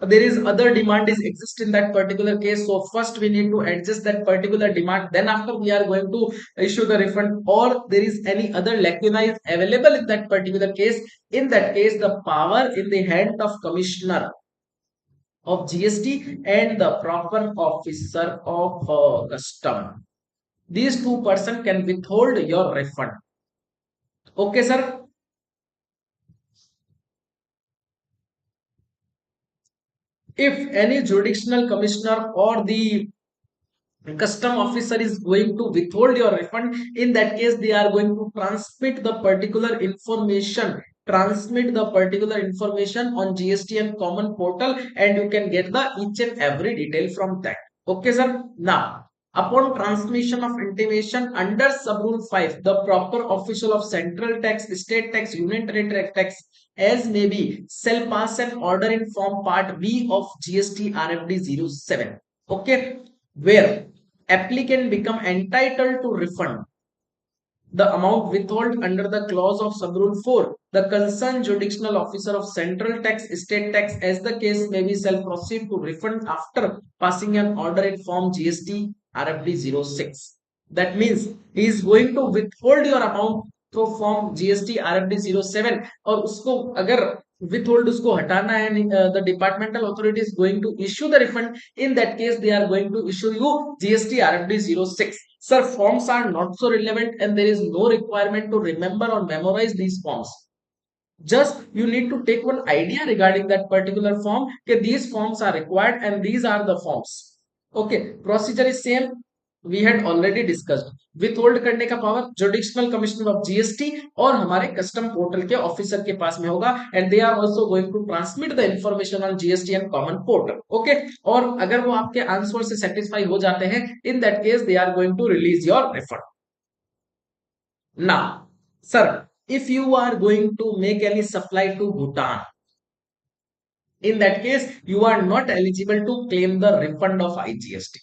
there is other demand is exist in that particular case, so first we need to adjust that particular demand, then after we are going to issue the refund, or there is any other lacuna is available in that particular case. In that case the power in the hand of commissioner of GST and the proper officer of custom, these two person can withhold your refund. Okay sir. If any jurisdictional commissioner or the custom officer is going to withhold your refund, in that case they are going to transmit the particular information on GST and common portal, and you can get the each and every detail from that. Okay sir. Now upon transmission of intimation under subrule 5, the proper official of central tax, state tax, union territory tax as may be shall pass an order in form part B of GST RFD 07. Okay, where applicant become entitled to refund the amount withheld under the clause of subrule 4. The concerned jurisdictional officer of central tax, state tax, as the case may be, shall proceed to refund after passing an order in form GST RFD 06. That means he is going to withhold your amount through form GST RFD 07, और उसको अगर withhold उसको हटाना है, the departmental authority is going to issue the refund. In that case they are going to issue you GST RFD 06. Sir, forms are not so relevant and there is no requirement to remember or memorize these forms. Just you need to take one idea regarding that particular form. Okay, these forms are required and these are the forms. Okay, procedure is same. We had already discussed. Withhold करने का power jurisdictional commissioner of GST और हमारे custom portal के officer के पास में होगा, and they are also going to transmit the information on GST and common portal. Okay, और अगर वो आपके आंसर से सेटिस्फाई हो जाते हैं, in that case they are going to release your refund. Now, sir, if you are going to make any supply to Bhutan, in that case, you are not eligible to claim the refund of IGST.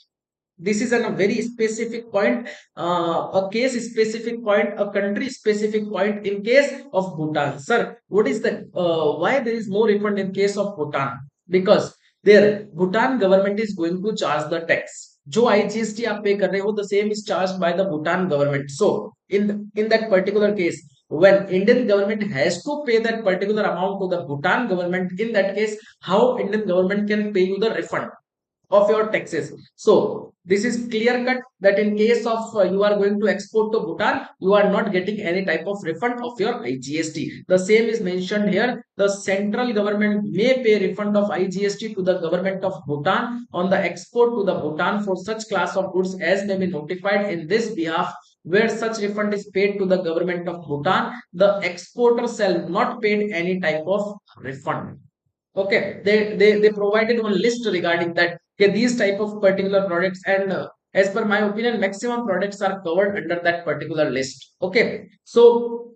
This is a very specific point, a case specific point, a country specific point in case of Bhutan. Sir, what is the why there is no refund in case of Bhutan? Because there Bhutan government is going to charge the tax. जो IGST आप पे कर रहे हो, the same is charged by the Bhutan government. So in that particular case, when Indian government has to pay that particular amount to the Bhutan government, in that case, how Indian government can pay you the refund of your taxes? So this is clear cut that in case of you are going to export to Bhutan, you are not getting any type of refund of your IGST. The same is mentioned here. The central government may pay refund of IGST to the government of Bhutan on the export to the Bhutan for such class of goods as may be notified in this behalf. Where such refund is paid to the government of Bhutan, the exporter shall not pay any type of refund. Okay, they provided one list regarding that. Okay, these type of particular products, and as per my opinion, maximum products are covered under that particular list. Okay, so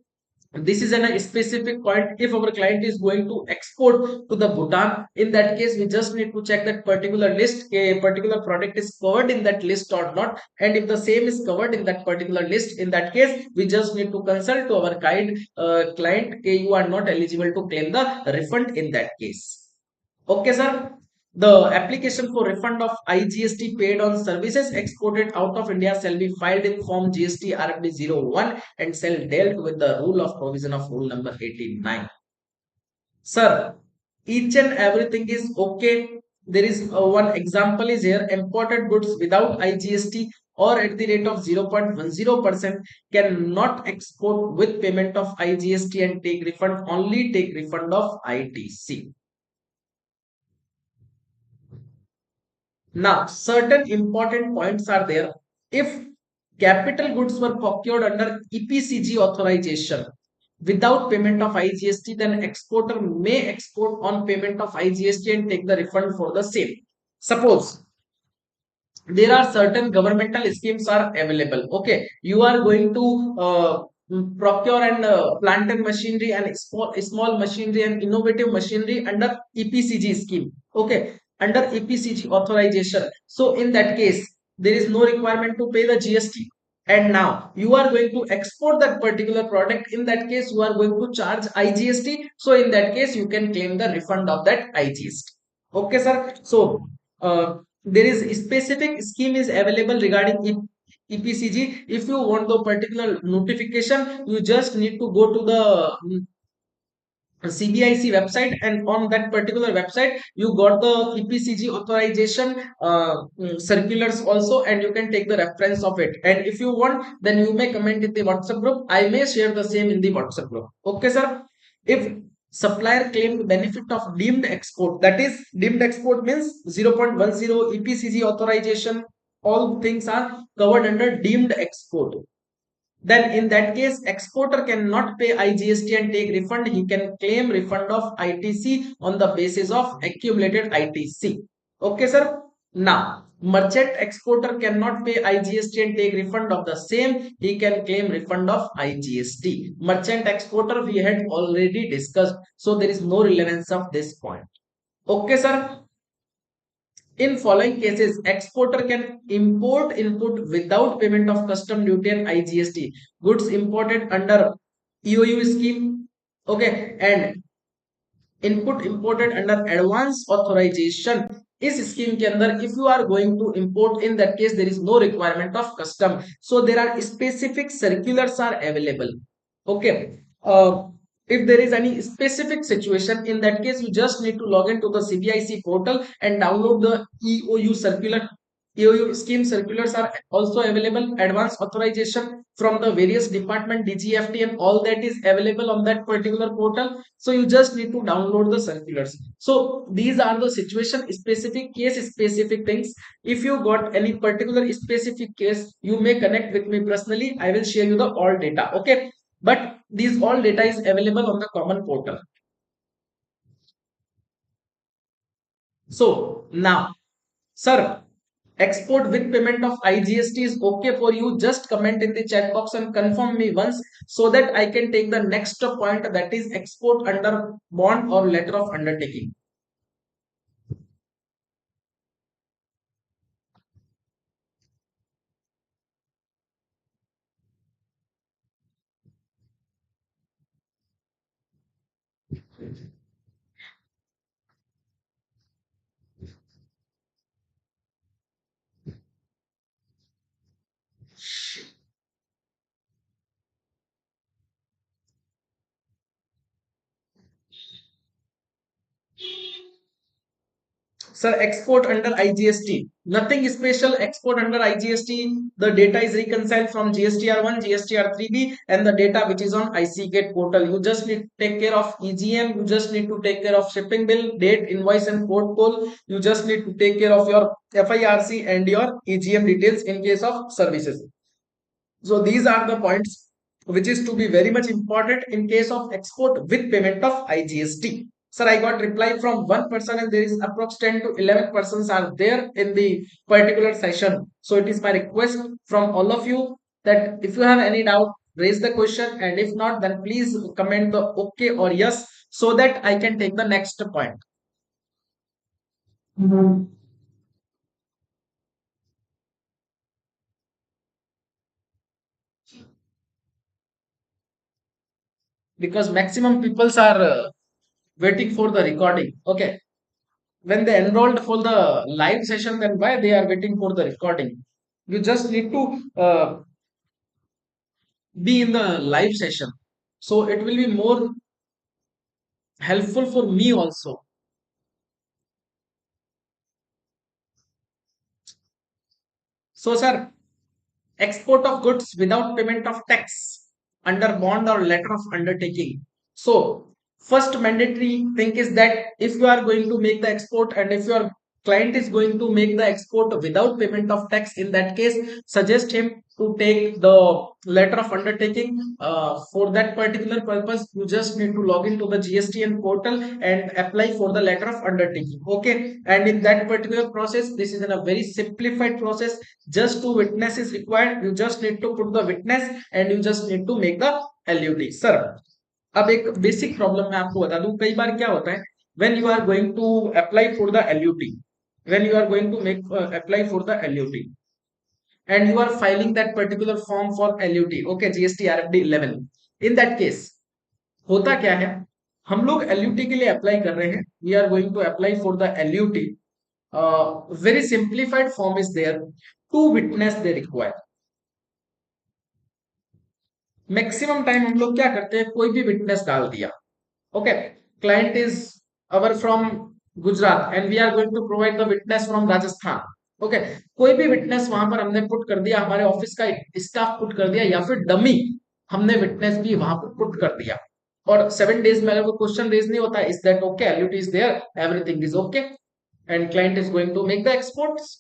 this is a specific point. If our client is going to export to the Bhutan, in that case we just need to check that particular list, a particular product is covered in that list or not, and if the same is covered in that particular list, in that case we just need to consult to our client, you are not eligible to claim the refund in that case. Okay sir, the application for refund of IGST paid on services exported out of India shall be filed in form GST RFD 01 and shall dealt with the rule of provision of rule number 89. Sir, each and everything is okay. There is one example is here: imported goods without IGST or at the rate of 0.10% cannot export with payment of IGST and take refund, only take refund of ITC. Now, certain important points are there. If capital goods were procured under EPCG authorization, without payment of IGST, then exporter may export on payment of IGST and take the refund for the same. Suppose there are certain governmental schemes are available. Okay, you are going to procure and plant and machinery and small machinery and innovative machinery under EPCG scheme. Okay, under EPCG authorization, so in that case there is no requirement to pay the GST, and now you are going to export that particular product. In that case you are going to charge IGST, so in that case you can claim the refund of that IGST. Okay sir, so there is a specific scheme is available regarding EPCG. If you want the particular notification, you just need to go to the CBIC website, and on that particular website you got the EPCG authorization circulars also, and you can take the reference of it. And if you want, then you may comment in the WhatsApp group. I may share the same in the WhatsApp group. Okay, sir. If supplier claimed benefit of deemed export, that is deemed export means 0.10 EPCG authorization. All things are covered under deemed export, then in that case exporter cannot pay IGST and take refund. He can claim refund of ITC on the basis of accumulated ITC. Okay sir. Now merchant exporter cannot pay IGST and take refund of the same. He can claim refund of IGST. Merchant exporter we had already discussed, so there is no relevance of this point. Okay sir. In following cases, exporter can import input without payment of custom duty and IGST. Goods imported under EOU scheme. Okay, and input imported under advance authorisation. इस scheme के अंदर if you are going to import, in that case there is no requirement of custom, so there are specific circulars are available. Okay, if there is any specific situation, in that case you just need to log into the CBIC portal and download the EOU circular. EOU scheme circulars are also available. Advanced authorization from the various department, DGFT, and all that is available on that particular portal. So you just need to download the circulars. So these are the situation specific, case specific things. If you got any particular specific case, you may connect with me personally. I will share you the all data. Okay, but these all data is available on the common portal. So now, sir, export with payment of IGST is okay for you? Just comment in the chat box and confirm me once, so that I can take the next point, that is export under bond or letter of undertaking. Sir, export under IGST. Nothing special. Export under IGST. The data is reconciled from GSTR1, GSTR3B, and the data which is on IC Gate portal. You just need to take care of EGM. You just need to take care of shipping bill, date, invoice, and port call. You just need to take care of your FIRC and your EGM details in case of services. So these are the points which is to be very much important in case of export with payment of IGST. Sir, I got reply from one person, and there is approx 10 to 11 persons are there in the particular session. So it is my request from all of you that if you have any doubt, raise the question, and if not, then please comment the okay or yes, so that I can take the next point. Mhm. Because maximum peoples are waiting for the recording. Okay, when they enrolled for the live session, then why they are waiting for the recording? You just need to be in the live session, so it will be more helpful for me also. So sir, export of goods without payment of tax under bond or letter of undertaking. So first mandatory thing is that if you are going to make the export, and if you are client is going to make the export without payment of tax. In that case, suggest him to take the letter of undertaking. For that particular purpose, you just need to log into the GSTN portal and apply for the letter of undertaking. Okay, and in that particular process, this is in a very simplified process. Just two witness is required. You just need to put the witness and you just need to make the LUT. Sir, अब एक basic problem मैं आपको बता दूं, कई बार क्या होता है, when you are going to apply for the LUT, when you are going to make apply for the LUT and you are filing that particular form for LUT, okay, GST RFD 11, in that case होता क्या है, हम लोग LUT के लिए apply कर रहे हैं, we are going to apply for the LUT. Very simplified form is there, two witness they require. Maximum time हम लोग क्या करते हैं, कोई भी विटनेस डाल दिया. Okay, client is our from Gujarat and we are going to provide the witness from Rajasthan. Okay, कोई भी विटनेस वहां पर हमने पुट कर दिया, हमारे ऑफिस का स्टाफ पुट कर दिया, या फिर डमी हमने विटनेस भी वहां पर पुट कर दिया, और 7 डेज में अगर कोई क्वेश्चन रेज नहीं होता, is that okay, LUT is there, everything is okay, and client is going to make the exports.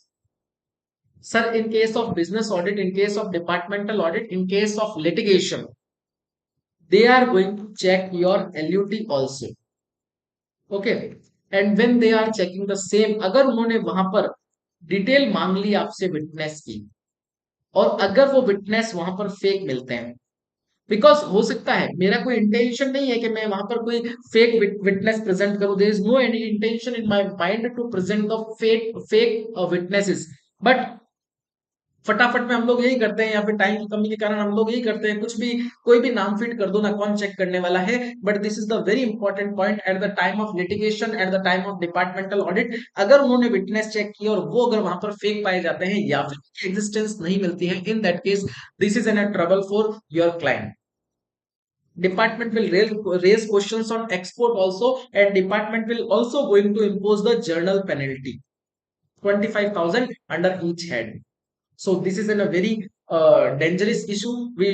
Sir, in case of business audit, in case of departmental audit, in case of litigation, they are going to check your LUT also. Okay, and when they are checking the same, अगर उन्होंने वहां पर detail मांग ली आपसे witness की, और अगर वो विटनेस वहां पर फेक मिलते हैं, बिकॉज हो सकता है, मेरा कोई इंटेंशन नहीं है कि मैं वहां पर कोई फेक विटनेस प्रेजेंट करूं, there is no any intention in my mind to present the fake witnesses, but फटाफट में हम लोग यही करते हैं, या फिर टाइम की कमी के कारण हम लोग यही करते हैं, कुछ भी कोई भी नाम फिट कर दो ना, कौन चेक करने वाला है. But this is the very important point, eight the time of litigation, eight the time of departmental audit, अगर उन्होंने विटनेस चेक किया और वो अगर वहां पर फेक पाए जाते हैं या फिर एग्जिस्टेंस नहीं मिलती है, in that case this is N trouble for your client. Department will raise questions on export also, and department will also going to impose the journal penalty 25,000 under each head. So this is in a very dangerous issue. We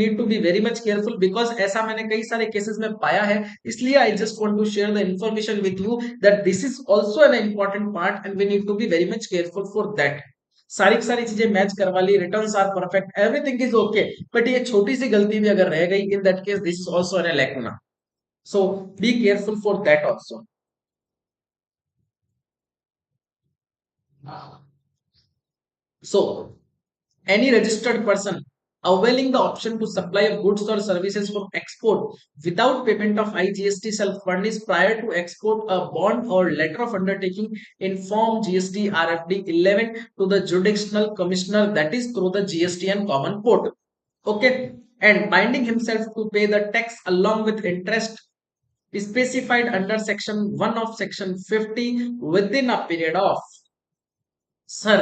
need to be very much careful, because ऐसा मैंने कई सारे cases में पाया है, इसलिए I just want to share the information with you that this is also an important part and we need to be very much careful for that. सारी की सारी चीजें मैच करवा ली, returns are perfect, everything is okay, but ये छोटी सी गलती भी अगर रह गई, in that case this is also an lacuna. So be careful for that also. So, any registered person availing the option to supply of goods or services for export without payment of IGST shall furnish prior to export a bond or letter of undertaking in form GST RFD 11 to the jurisdictional commissioner, that is through the GST and common court. Okay, and binding himself to pay the tax along with interest specified under section 1 of section 50 within a period of. Sir,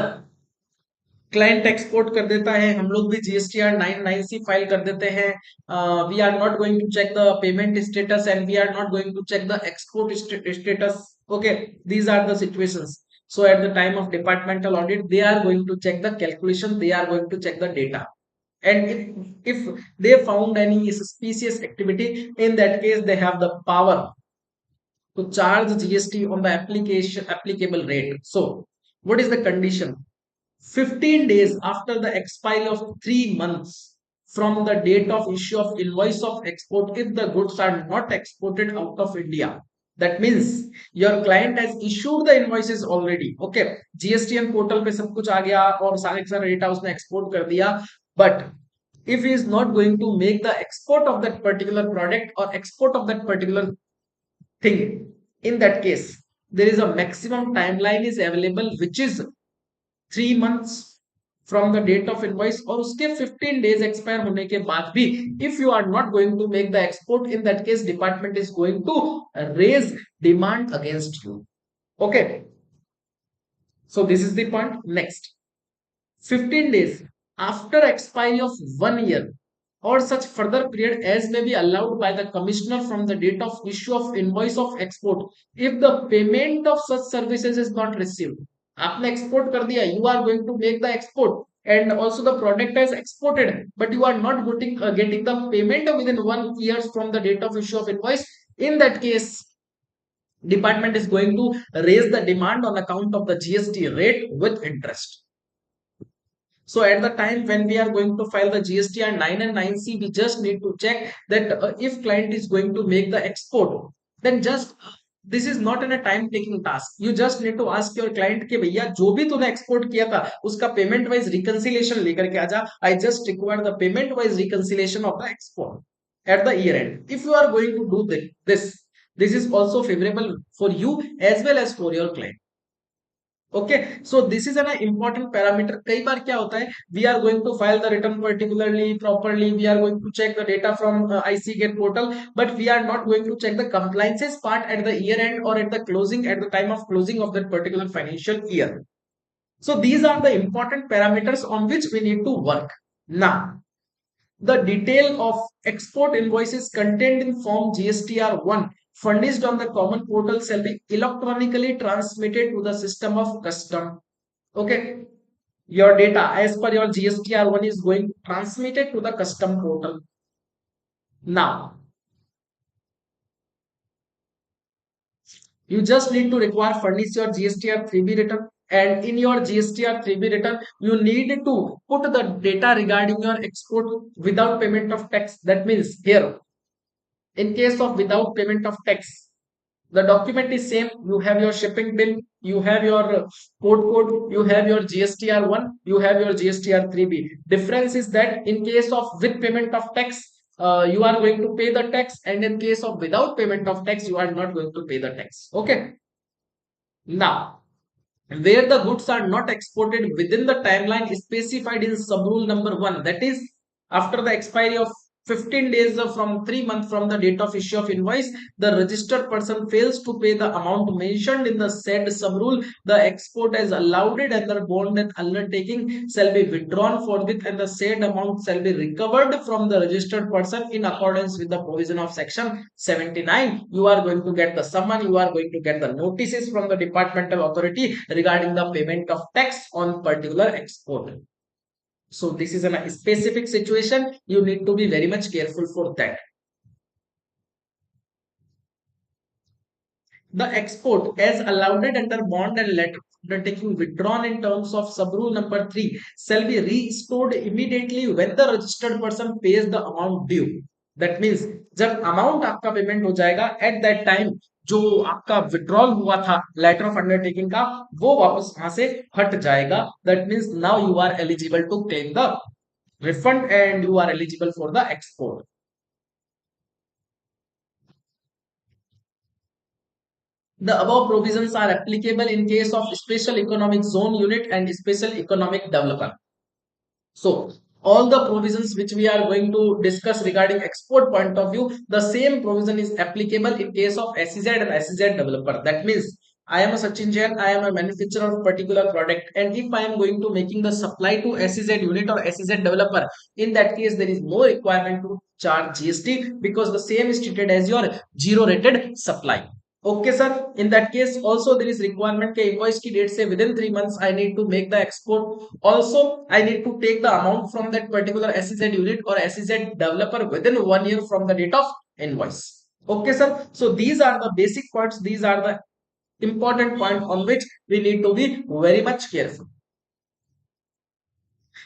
client export कर देता है, हम लोग भी GSTR 99C file कर देते हैं, we are not going to check the payment status and we are not going to check the export status. Okay, these are the situations. So at the time of departmental audit, they are going to check the calculation, they are going to check the data, and if they found any suspicious activity, in that case they have the power to charge GST on the application applicable rate. So what is the condition? 15 days after the expiry of 3 months from the date of issue of invoice of export, if the goods are not exported out of India. That means your client has issued the invoices already. Okay, GSTN portal पे सब कुछ आ गया और सारे के सारे data उसने export कर दिया, but if he is not going to make the export of that particular product or export of that particular thing, in that case there is a maximum timeline is available, which is 3 months from the date of invoice, और उसके 15 days expire होने के बाद भी if you are not going to make the export, in that case department is going to raise demand against you. Okay, so this is the point. Next, 15 days after expiry of 1 year or such further period as may be allowed by the commissioner from the date of issue of invoice of export, if the payment of such services is not received. आपने export कर दिया, you are going to make the export and also the product is exported, but you are not getting the payment within 1 year from the date of issue of invoice. In that case, Department is going to raise the demand on account of the GST rate with interest. So at the time when we are going to file the GST and 9 and 9C, we just need to check that if client is going to make the export, then just this is not in a time taking task. You just need to ask your client कि भैया जो भी तूने export किया था उसका payment wise reconciliation लेकर के आजा. I just require the payment wise reconciliation of the export at the year end. If you are going to do this is also favorable for you as well as for your client. Okay so this is an important parameter. कई बार क्या होता है, we are going to file the return particularly properly, we are going to check the data from IC gate portal, but we are not going to check the compliances part at the year end or at the closing, at the time of closing of that particular financial year. So these are the important parameters on which we need to work. Now the detail of export invoices contained in Form GSTR1 furnished on the common portal shall be electronically transmitted to the system of custom. Okay, your data as per your GSTR1 is going transmitted to the custom portal. Now, you just need to require furnish your GSTR 3B return, and in your GSTR 3B return you need to put the data regarding your export without payment of tax. That means here in case of without payment of tax, the document is same. You have your shipping bill, you have your port code, you have your GSTR1, you have your GSTR3B. Difference is that in case of with payment of tax, you are going to pay the tax, and in case of without payment of tax, you are not going to pay the tax. Okay. Now, where the goods are not exported within the timeline specified in sub-rule number 1, that is after the expiry of 15 days from 3 months from the date of issue of invoice, the registered person fails to pay the amount mentioned in the said sub-rule, the export as allowed under bond and undertaking shall be withdrawn forthwith, and the said amount shall be recovered from the registered person in accordance with the provision of section 79. You are going to get the summon, you are going to get the notices from the departmental authority regarding the payment of tax on particular export. So this is a specific situation. You need to be very much careful for that. The export as allowed under bond and letter undertaking withdrawn in terms of sub-rule number 3 shall be restored immediately when the registered person pays the amount due. That means जब amount आपका payment हो जाएगा at that time जो आपका withdrawal हुआ था letter of undertaking का वो वापस वहां से हट जाएगा. That means now you are eligible to claim the refund and you are eligible for the export. The above provisions are applicable in case of special economic zone unit and special economic developer. So all the provisions which we are going to discuss regarding export point of view, the same provision is applicable in case of SEZ and SEZ developer. That means I am a Sachin Jain, I am a manufacturer of particular product, and if I am going to making the supply to SEZ unit or SEZ developer, in that case there is no requirement to charge GST because the same is treated as your zero rated supply. Okay, sir. In that case, also there is requirement के invoice की date से within 3 months I need to make the export. Also, I need to take the amount from that particular SEZ unit or SEZ developer within 1 year from the date of invoice. Okay, sir. So these are the basic points. These are the important point on which we need to be very much careful.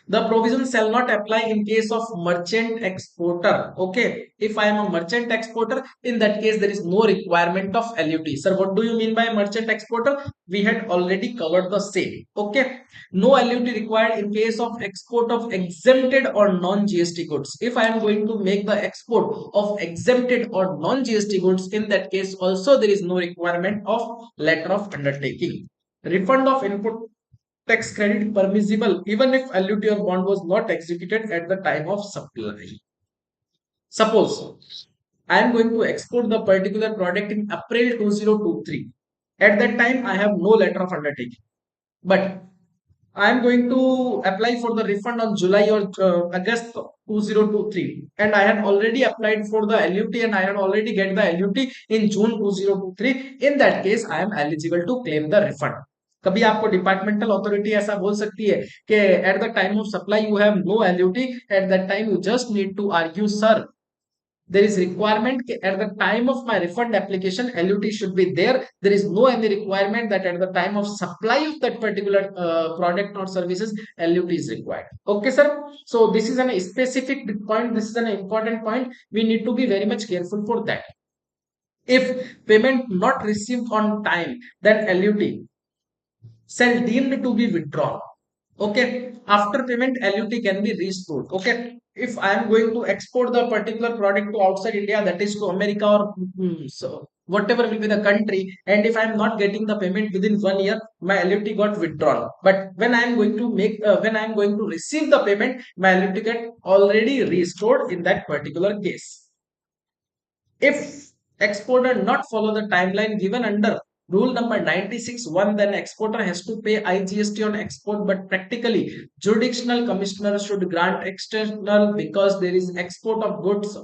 The provision shall not apply in case of merchant exporter. Okay, if I am a merchant exporter, in that case there is no requirement of LUT. Sir, what do you mean by merchant exporter? We had already covered the same. Okay, no LUT required in case of export of exempted or non-GST goods. If I am going to make the export of exempted or non-GST goods, in that case also there is no requirement of letter of undertaking. Refund of input tax credit permissible even if LUT or bond was not executed at the time of supply. Suppose I am going to export the particular product in April 2023. At that time, I have no letter of undertaking. But I am going to apply for the refund on July or August 2023, and I had already applied for the LUT and I had already get the LUT in June 2023. In that case, I am eligible to claim the refund. कभी आपको departmental authority ऐसा बोल सकती है कि at the time of supply you have no LUT, at that time you just need to argue sir There is requirement at the time of my refund application LUT should be there. There is no any requirement that at the time of supply of that particular product or services LUT is required. Okay, sir. So this is an specific point. This is an important point. We need to be very much careful for that. If payment not received on time, then LUT shall deemed to be withdrawn. Okay, after payment LUT can be restored. Okay, if I am going to export the particular product to outside India, that is to America or so whatever will be the country, and if I am not getting the payment within 1 year, my LUT got withdrawn. But when I am going to when I am going to receive the payment, my LUT get already restored in that particular case. If exporter not follow the timeline given under rule number 96(1), then exporter has to pay IGST on export, but practically jurisdictional commissioner should grant external because there is export of goods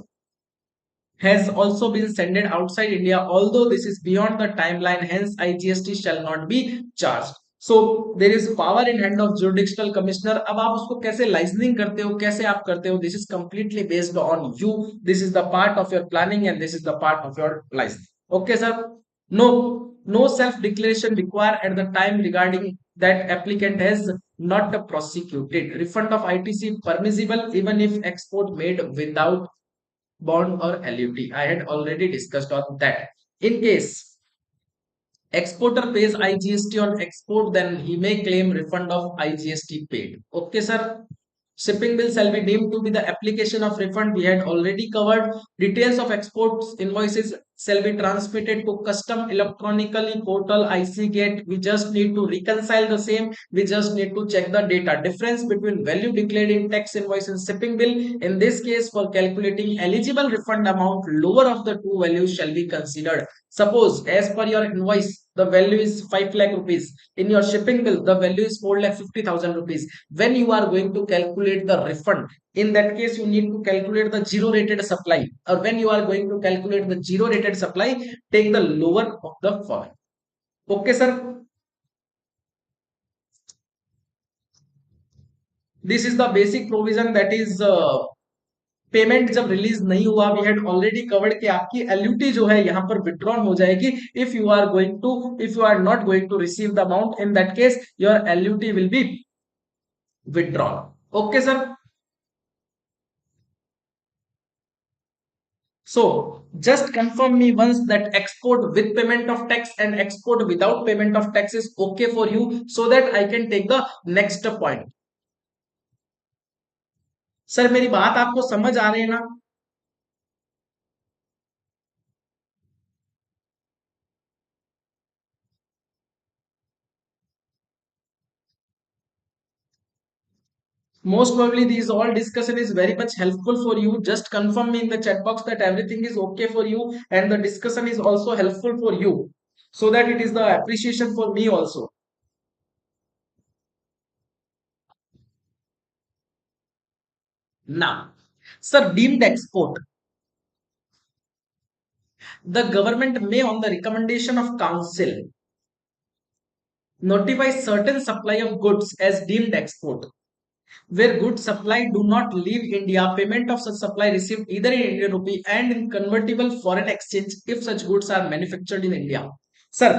has also been sent outside India, although this is beyond the timeline, hence IGST shall not be charged. So there is power in hand of jurisdictional commissioner. अब आप उसको कैसे licensing करते हो, कैसे आप करते हो, this is completely based on you. This is the part of your planning and this is the part of your licensing. Okay, sir. No self declaration required at the time regarding that applicant has not prosecuted. Refund of ITC permissible even if export made without bond or LUT. I had already discussed on that. In case exporter pays IGST on export, then he may claim refund of IGST paid. Okay, sir. Shipping bill shall be deemed to be the application of refund. We had already covered. Details of exports invoices shall be transmitted to custom electronically portal IC gate. We just need to reconcile the same. We just need to check the data difference between value declared in tax invoice and shipping bill. In this case, for calculating eligible refund amount, lower of the two values shall be considered. Suppose as per your invoice, the value is 5 lakh rupees. In your shipping bill, the value is 4,50,000 rupees. When you are going to calculate the refund, in that case, you need to calculate the zero rated supply. Or when you are going to calculate the zero rated supply, take the lower of the following. Okay, sir. This is the basic provision that is payment जब release नहीं हुआ we had already covered कि आपकी LUT जो है यहां पर withdrawn हो जाएगी if you are not going to receive the amount in that case your LUT will be withdrawn okay sir so just confirm me once that export with payment of tax and export without payment of tax is okay for you so that I can take the next point sir मेरी बात आपको समझ आ रही है ना most probably these all discussion is very much helpful for you. Just confirm me in the chat box that everything is okay for you and the discussion is also helpful for you so that it is the appreciation for me also. Now, sir, deemed export. The government may, on the recommendation of council, notify certain supply of goods as deemed export. Where goods supply do not leave India, payment of such supply received either in Indian rupee and in convertible foreign exchange if such goods are manufactured in India. Sir,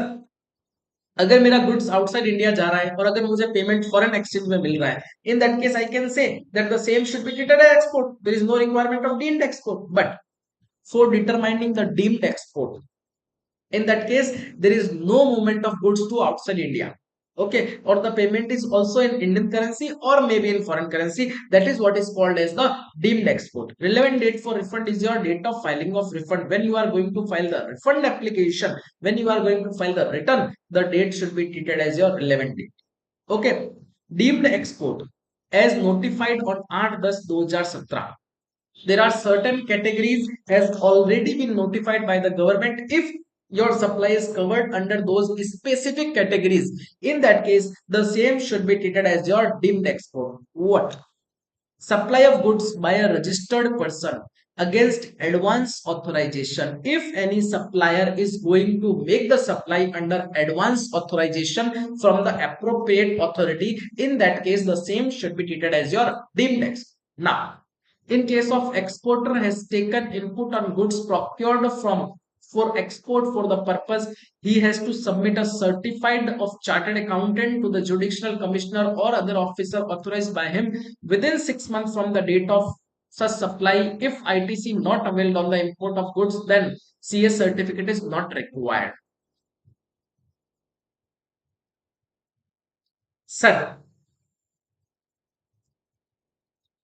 अगर मेरा goods outside India जा रहा है और अगर मुझे payment foreign exchange में मिल रहा है in that case I can say that the same should be treated as export there is no requirement of deemed export but for determining the deemed export in that case there is no movement of goods to outside India, okay, or the payment is also in Indian currency or maybe in foreign currency. That is what is called as the deemed export. Relevant date for refund is your date of filing of refund. When you are going to file the refund application, when you are going to file the return, the date should be treated as your relevant date. Okay, deemed export as notified on 8/10/2017. There are certain categories has already been notified by the government. If your supply is covered under those specific categories, in that case the same should be treated as your deemed export. What? Supply of goods by a registered person against advance authorization. If any supplier is going to make the supply under advance authorization from the appropriate authority, in that case the same should be treated as your deemed export. Now, In case of exporter has taken input on goods procured from for export for the purpose, he has to submit a certified of chartered accountant to the judicial commissioner or other officer authorized by him within 6 months from the date of such supply. If ITC not availed on the import of goods, then CS certificate is not required. Sir,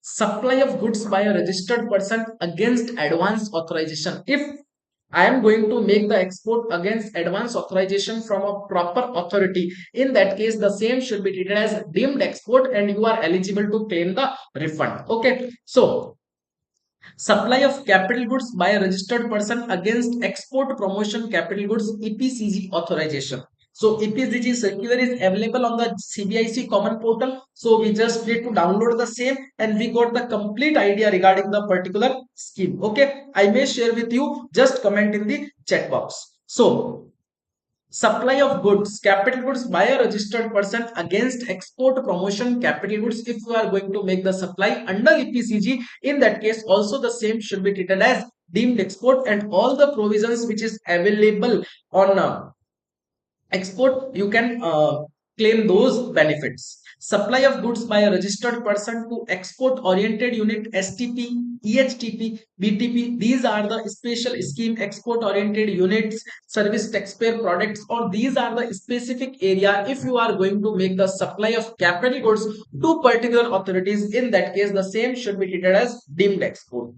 supply of goods by a registered person against advance authorization. If I am going to make the export against advance authorization from a proper authority, in that case the same should be treated as deemed export and you are eligible to claim the refund. Okay, so supply of capital goods by a registered person against export promotion capital goods EPCG authorization. So EPCG circular is available on the CBIC common portal. So we just need to download the same and we got the complete idea regarding the particular scheme. Okay, I may share with you, just comment in the chat box. So supply of goods capital goods by a registered person against export promotion capital goods, if you are going to make the supply under EPCG, in that case also the same should be treated as deemed export and all the provisions which is available on export you can claim those benefits. Supply of goods by a registered person to export oriented unit STP, EHTP, BTP, these are the special scheme export oriented units, service taxpayer products, or these are the specific area. If you are going to make the supply of capital goods to particular authorities, in that case the same should be treated as deemed export.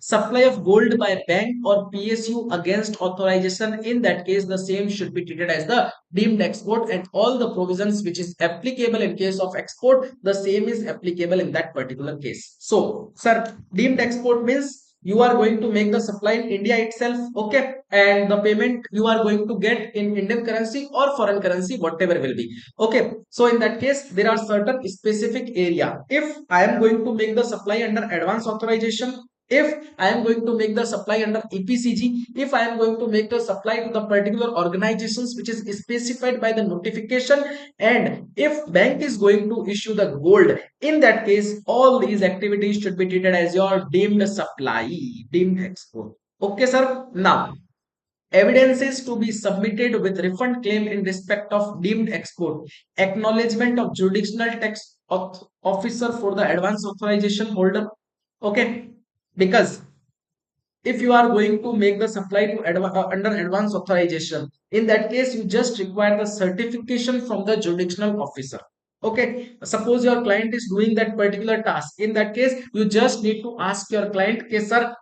Supply of gold by bank or PSU against authorization, in that case the same should be treated as the deemed export and all the provisions which is applicable in case of export, the same is applicable in that particular case. So sir, deemed export means you are going to make the supply in India itself, okay, and the payment you are going to get in Indian currency or foreign currency, whatever will be. Okay, so in that case there are certain specific area. If I am going to make the supply under advance authorization, if I am going to make the supply under EPCG, if I am going to make the supply to the particular organizations which is specified by the notification, and if bank is going to issue the gold, in that case all these activities should be treated as your deemed supply, deemed export. Okay sir, now evidences to be submitted with refund claim in respect of deemed export, acknowledgement of jurisdictional tax officer for the advance authorization holder. Okay, because if you are going to make the supply to under advance authorization, in that case you just require the certification from the jurisdictional officer. Okay, suppose your client is doing that particular task, in that case you just need to ask your client, okay sir,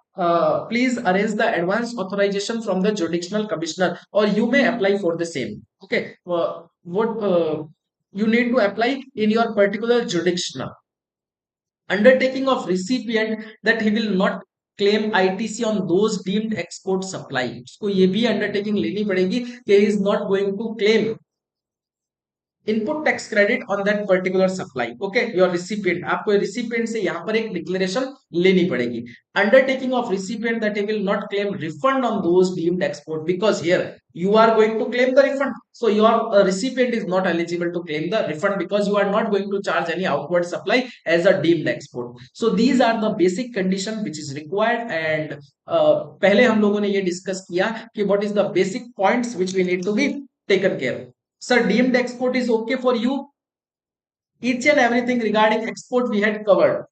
please arrange the advance authorization from the jurisdictional commissioner, or you may apply for the same. Okay, what you need to apply in your particular jurisdiction. Undertaking of recipient that he will not claim ITC on those deemed export supply. उसको ये भी undertaking लेनी पड़ेगी कि he is not going to claim input tax credit on that particular supply. Okay, your recipient, आपको recipient से यहाँ पर एक डिक्लेरेशन लेनी पड़ेगी. Undertaking of recipient that he will not claim refund on those deemed export because here you are going to claim the refund, so your recipient is not eligible to claim the refund because you are not going to charge any outward supply as a deemed export. So these are the basic condition which is required and पहले हम लोगों ने ये discuss किया कि what is the basic points which we need to be taken care of. Sir, deemed export is okay for you? Each and everything regarding export we had covered.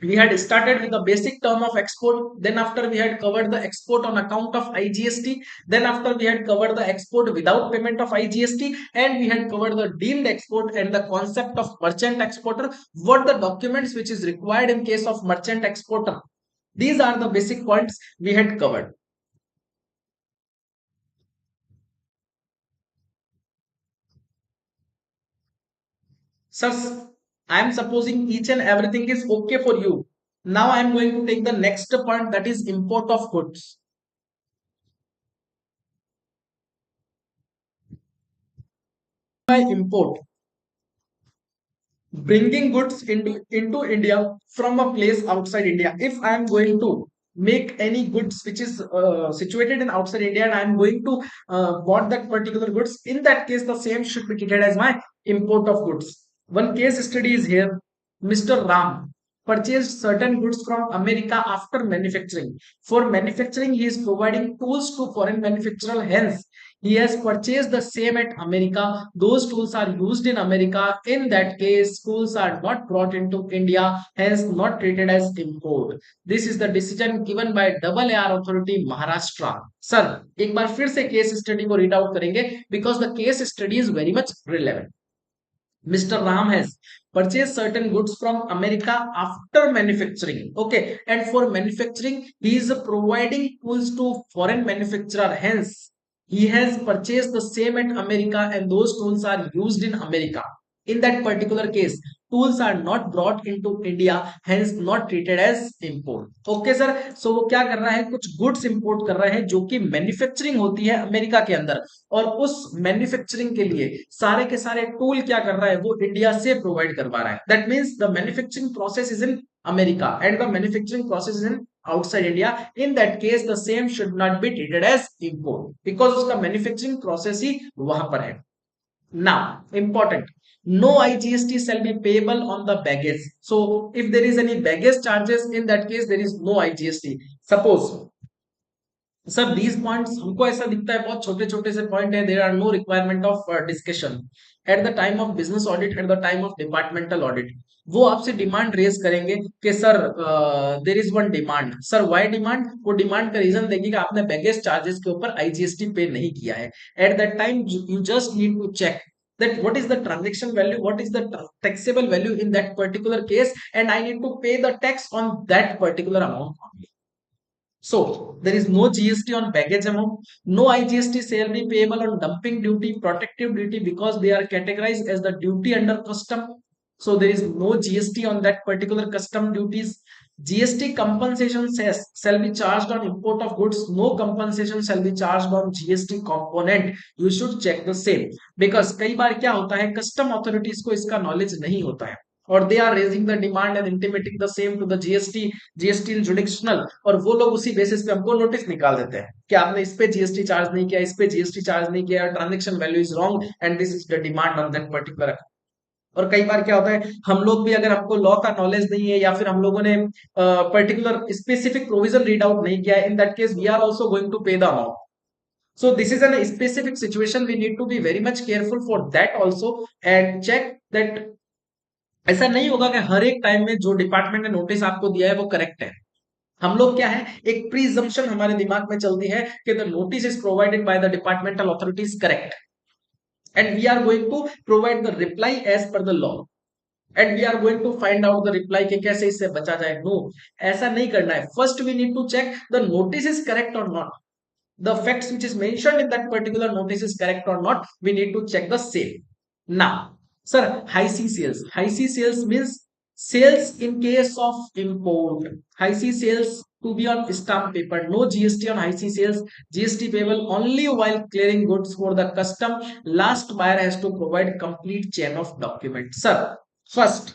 We had started with the basic term of export. Then after we had covered the export on account of IGST. Then after we had covered the export without payment of IGST. And we had covered the deemed export and the concept of merchant exporter. What the documents which is required in case of merchant exporter. These are the basic points we had covered. Sir, I am supposing each and everything is okay for you. Now I am going to take the next point, that is import of goods. By import, bringing goods into India from a place outside India. If I am going to make any goods which is situated in outside India and I am going to bought that particular goods, in that case the same should be treated as my import of goods. One case study is here. Mr. Ram purchased certain goods from America after manufacturing. For manufacturing, he is providing tools to foreign manufacturer. Hence, he has purchased the same at America. Those tools are used in America. In that case, tools are not brought into India, hence not treated as import. This is the decision given by double AR authority Maharashtra. Sir, एक बार फिर से case study को read out करेंगे because the case study is very much relevant. Mr. Ram has purchased certain goods from America after manufacturing. Okay, and for manufacturing, he is providing tools to foreign manufacturer. Hence, he has purchased the same at America, and those tools are used in America. In that particular case, tools are not brought into India, hence not treated as import. Okay, sir. So वो क्या कर रहा है, कुछ goods import कर रहा है जो कि मैन्युफैक्चरिंग होती है अमेरिका के अंदर, और उस मैन्युफैक्चरिंग के लिए सारे के सारे टूल क्या कर रहा है, वो इंडिया से प्रोवाइड करवा रहा है. That means the manufacturing process is in America and the manufacturing process is in outside India. In that case, the same should not be treated as import because उसका मैन्युफैक्चरिंग प्रोसेस ही वहां पर है. Now, important. No IGST shall be payable on the baggage. So, if there is any baggage charges, in that case, there is no IGST. Suppose sir these points हमको ऐसा दिखता है बहुत छोटे छोटे से पॉइंट है, there are no requirement of discussion at the time of business audit, at the time of departmental audit. वो आपसे डिमांड रेज करेंगे कि sir there is one demand. Sir why demand? वो डिमांड का रीजन देंगे कि आपने बैगेज चार्जेस के ऊपर आईजीएसटी पे नहीं किया है. At that time you just need to check that what is the transaction value, what is the taxable value in that particular case, and I need to pay the tax on that particular amount only. So there is no GST on baggage amount, no IGST shall be payable on dumping duty, protective duty because they are categorized as the duty under custom. So there is no GST on that particular custom duties. GST compensation shall be charged on import of goods. No compensation shall be charged on GST component. You should check the same because कई बार क्या होता है, custom authorities को इसका knowledge नहीं होता है और they are raising the demand and intimating the same to the GST in jurisdictional, और वो लोग उसी बेसिस पे हमको नोटिस निकाल देते हैं कि आपने इस पे जीएसटी चार्ज नहीं किया, इस पे जीएसटी चार्ज नहीं किया, transaction value is wrong and this is the demand on that particular. और कई बार क्या होता है, हम लोग भी अगर हमको लॉ का नॉलेज नहीं है या फिर हम लोगों ने particular specific provision read out नहीं किया, in that case we are also going to pay the amount. So this is a specific situation. We need to be very much careful for that also and check that ऐसा नहीं होगा कि हर एक time में जो department ने notice आपको दिया है वो करेक्ट है. हम लोग क्या है, एक प्रीजम्पशन हमारे दिमाग में चलती है कि the notice is provided by the departmental authorities correct and we are going to provide the reply as per the law and we are going to find out the reply के कैसे इससे बचा जाए. नो, ऐसा नहीं करना है. First we need to check the notice is correct और not, the facts which is mentioned in that particular notice is correct or not, we need to check the same. Now sir, high C sales, high C sales means sales in case of import. High C sales to be on stamp paper, no GST on high C sales. GST payable only while clearing goods for the custom. Last buyer has to provide complete chain of documents. Sir, first,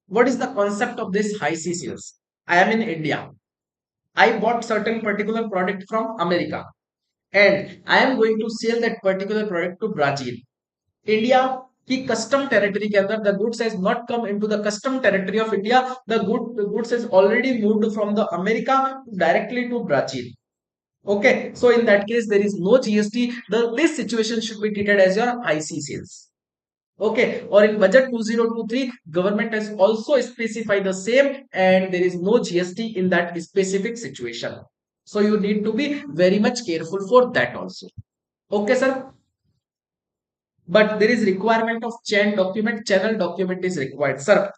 what is the concept of this high C sales? I am in India, I bought certain particular product from America and I am going to sell that particular product to Brazil. India की custom territory के अंदर the goods has not come into the custom territory of India. The goods has already moved from the America directly to Brazil. Okay, so in that case there is no GST. This situation should be treated as your IC sales. Okay, or in budget 2023, government has also specified the same and there is no GST in that specific situation. So you need to be very much careful for that also. Okay, sir. But there is requirement of channel document is required, sir.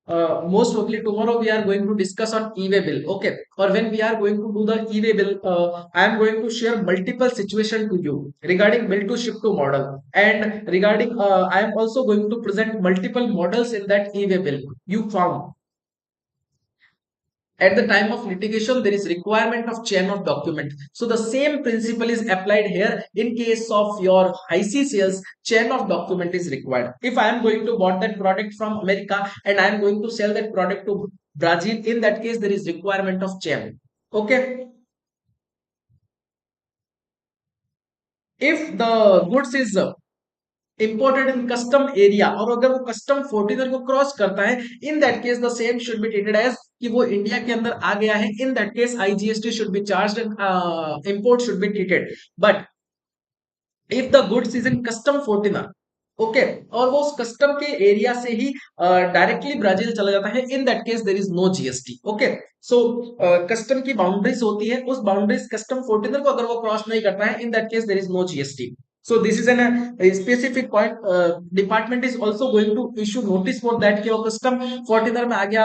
Most probably tomorrow we are going to discuss on e-way bill. Okay, or when we are going to do the e-way bill, I am going to share multiple situation to you regarding bill to ship to model, and regarding I am also going to present multiple models in that e-way bill you found. At the time of litigation, there is requirement of chain of document. So the same principle is applied here. In case of your IC sales, chain of document is required. If I am going to bought that product from America and I am going to sell that product to Brazil, in that case, there is requirement of chain. Okay. If the goods is imported in custom area, और अगर वो custom 14 को cross करता है, in that case the same should be treated as कि वो India के अंदर आ गया है, in that case IGST should be charged and import should be treated. But if the goods is in custom 14, okay, और वो उस कस्टम के एरिया से ही डायरेक्टली ब्राजील चला जाता है, in that case there is no GST. Okay, so custom की boundaries होती है, उस बाउंड्रीज कस्टम 14 को अगर वो क्रॉस नहीं करता है, in that case there is no GST. So this is an a specific point. Department is also going to issue notice for that कि वो custom 14 में आ गया,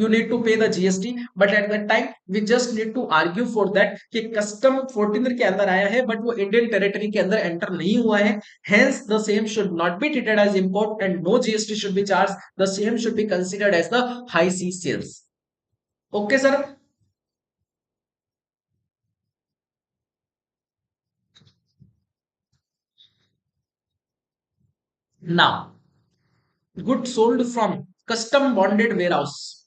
you need to pay the GST. But at that time we just need to argue for that कि custom 14 के अंदर आया है but वो Indian territory के अंदर enter नहीं हुआ है. Hence the same should not be treated as import and no GST should be charged. The same should be considered as the high sea sales. Okay, sir. Now, goods sold from custom bonded warehouse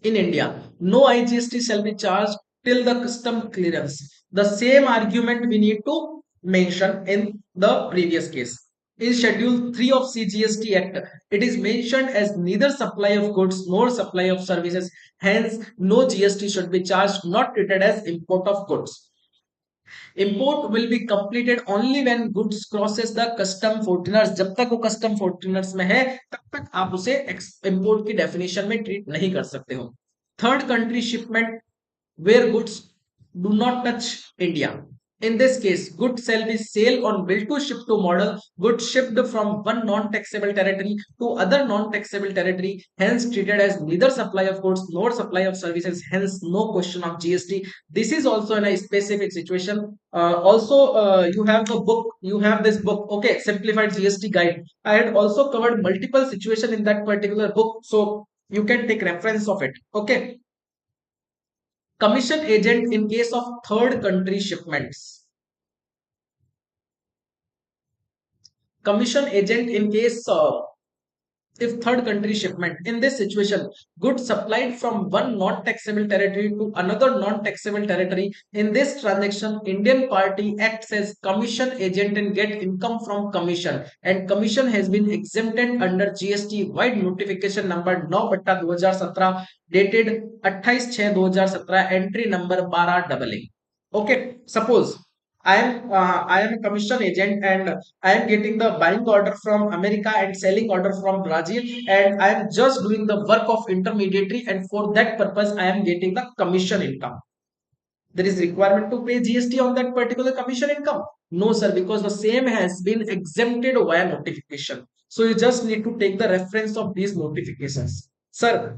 in India, no IGST shall be charged till the custom clearance. The same argument we need to mention in the previous case. In Schedule 3 of CGST Act, it is mentioned as neither supply of goods nor supply of services. Hence, no GST should be charged, not treated as import of goods. Import will be completed only when goods crosses the custom 14ers. जब तक वो custom 14ers में है, तब तक आप उसे import की definition में treat नहीं कर सकते हो. Third country shipment where goods do not touch India. In this case, goods shall be sale on bill to ship to model, goods shipped from one non-taxable territory to other non-taxable territory, hence treated as neither supply of goods nor supply of services, hence no question of GST. This is also in a specific situation. You have the book, you have this book, okay, simplified GST guide. I had also covered multiple situation in that particular book, so you can take reference of it. Okay, commission agent in case of third country shipments. Commission agent in case if third country shipment, in this situation goods supplied from one non-taxable territory to another non-taxable territory, in this transaction Indian party acts as commission agent and get income from commission, and commission has been exempted under GST wide notification number 9/2017 dated 28/6/2017 entry number 12 okay. Suppose I am a commission agent and I am getting the buying order from America and selling order from Brazil, and I am just doing the work of intermediary, and for that purpose I am getting the commission income. There is requirement to pay GST on that particular commission income? No, sir, because the same has been exempted via notification. So you just need to take the reference of these notifications. Sir,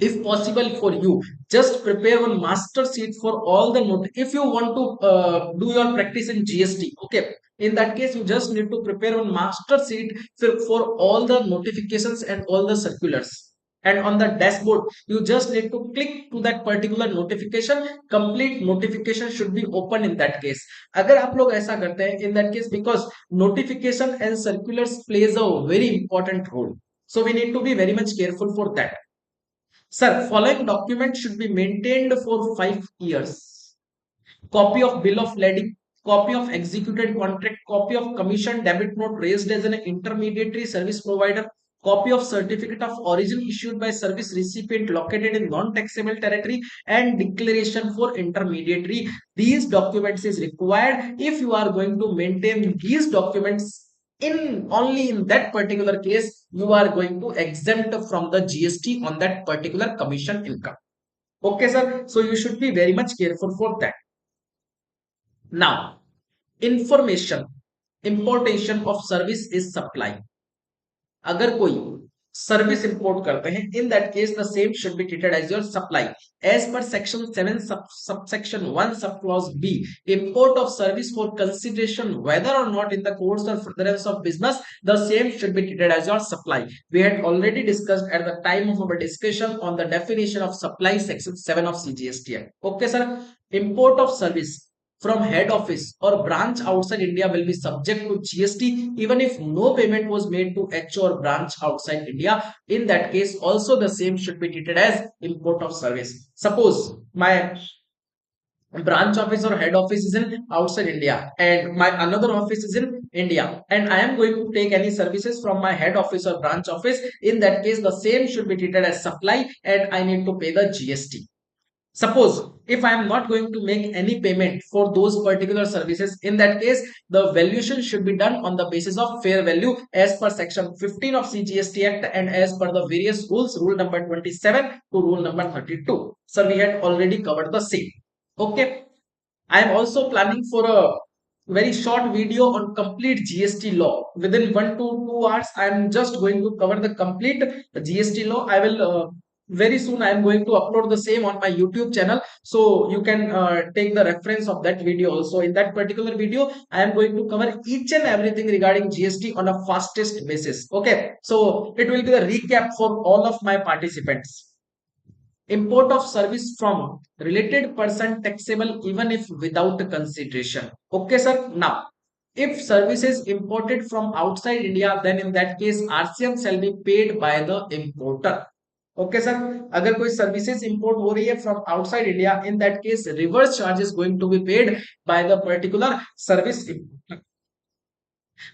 if possible for you, just prepare one master sheet for all the note. If you want to do your practice in GST, okay, in that case you just need to prepare one master sheet for all the notifications and all the circulars, and on the dashboard you just need to click to that particular notification. Complete notification should be open in that case. अगर आप लोग ऐसा करते हैं in that case, because notification and circulars plays a very important role, so we need to be very much careful for that. Sir, following document should be maintained for 5 years. Copy of bill of lading, copy of executed contract, copy of commission debit note raised as an intermediary service provider, copy of certificate of origin issued by service recipient located in non-taxable territory, and declaration for intermediary. These documents is required. If you are going to maintain these documents, in only in that particular case you are going to exempt from the GST on that particular commission income. Okay, sir, so you should be very much careful for that. Now, information importation of service is supply. अगर कोई service import करते हैं, in that case the same should be treated as your supply as per section 7 subsection 1 sub clause B. Import of service for consideration whether or not in the course or furtherance of business, the same should be treated as your supply. We had already discussed at the time of our discussion on the definition of supply, section 7 of CGST Act. Okay, sir. Import of service from head office or branch outside India will be subject to GST even if no payment was made to HO or branch outside India. In that case, also the same should be treated as import of service. Suppose my branch office or head office is in outside India and my another office is in India, and I am going to take any services from my head office or branch office, in that case the same should be treated as supply and I need to pay the GST. Suppose if I am not going to make any payment for those particular services, in that case, the valuation should be done on the basis of fair value as per section 15 of CGST Act and as per the various rules, rule number 27 to rule number 32. So we had already covered the same. Okay. I am also planning for a very short video on complete GST law. Within 1 to 2 hours, I am just going to cover the complete GST law. I will very soon. I am going to upload the same on my YouTube channel, so you can take the reference of that video. Also, in that particular video, I am going to cover each and everything regarding GST on a fastest basis. Okay, so it will be the recap for all of my participants. Import of service from related person taxable even if without consideration. Okay, sir. Now, if service is imported from outside India, then in that case, RCM shall be paid by the importer. Okay, sir. अगर कोई services import हो रही है from outside India, in that case, reverse charge is going to be paid by the particular service importer.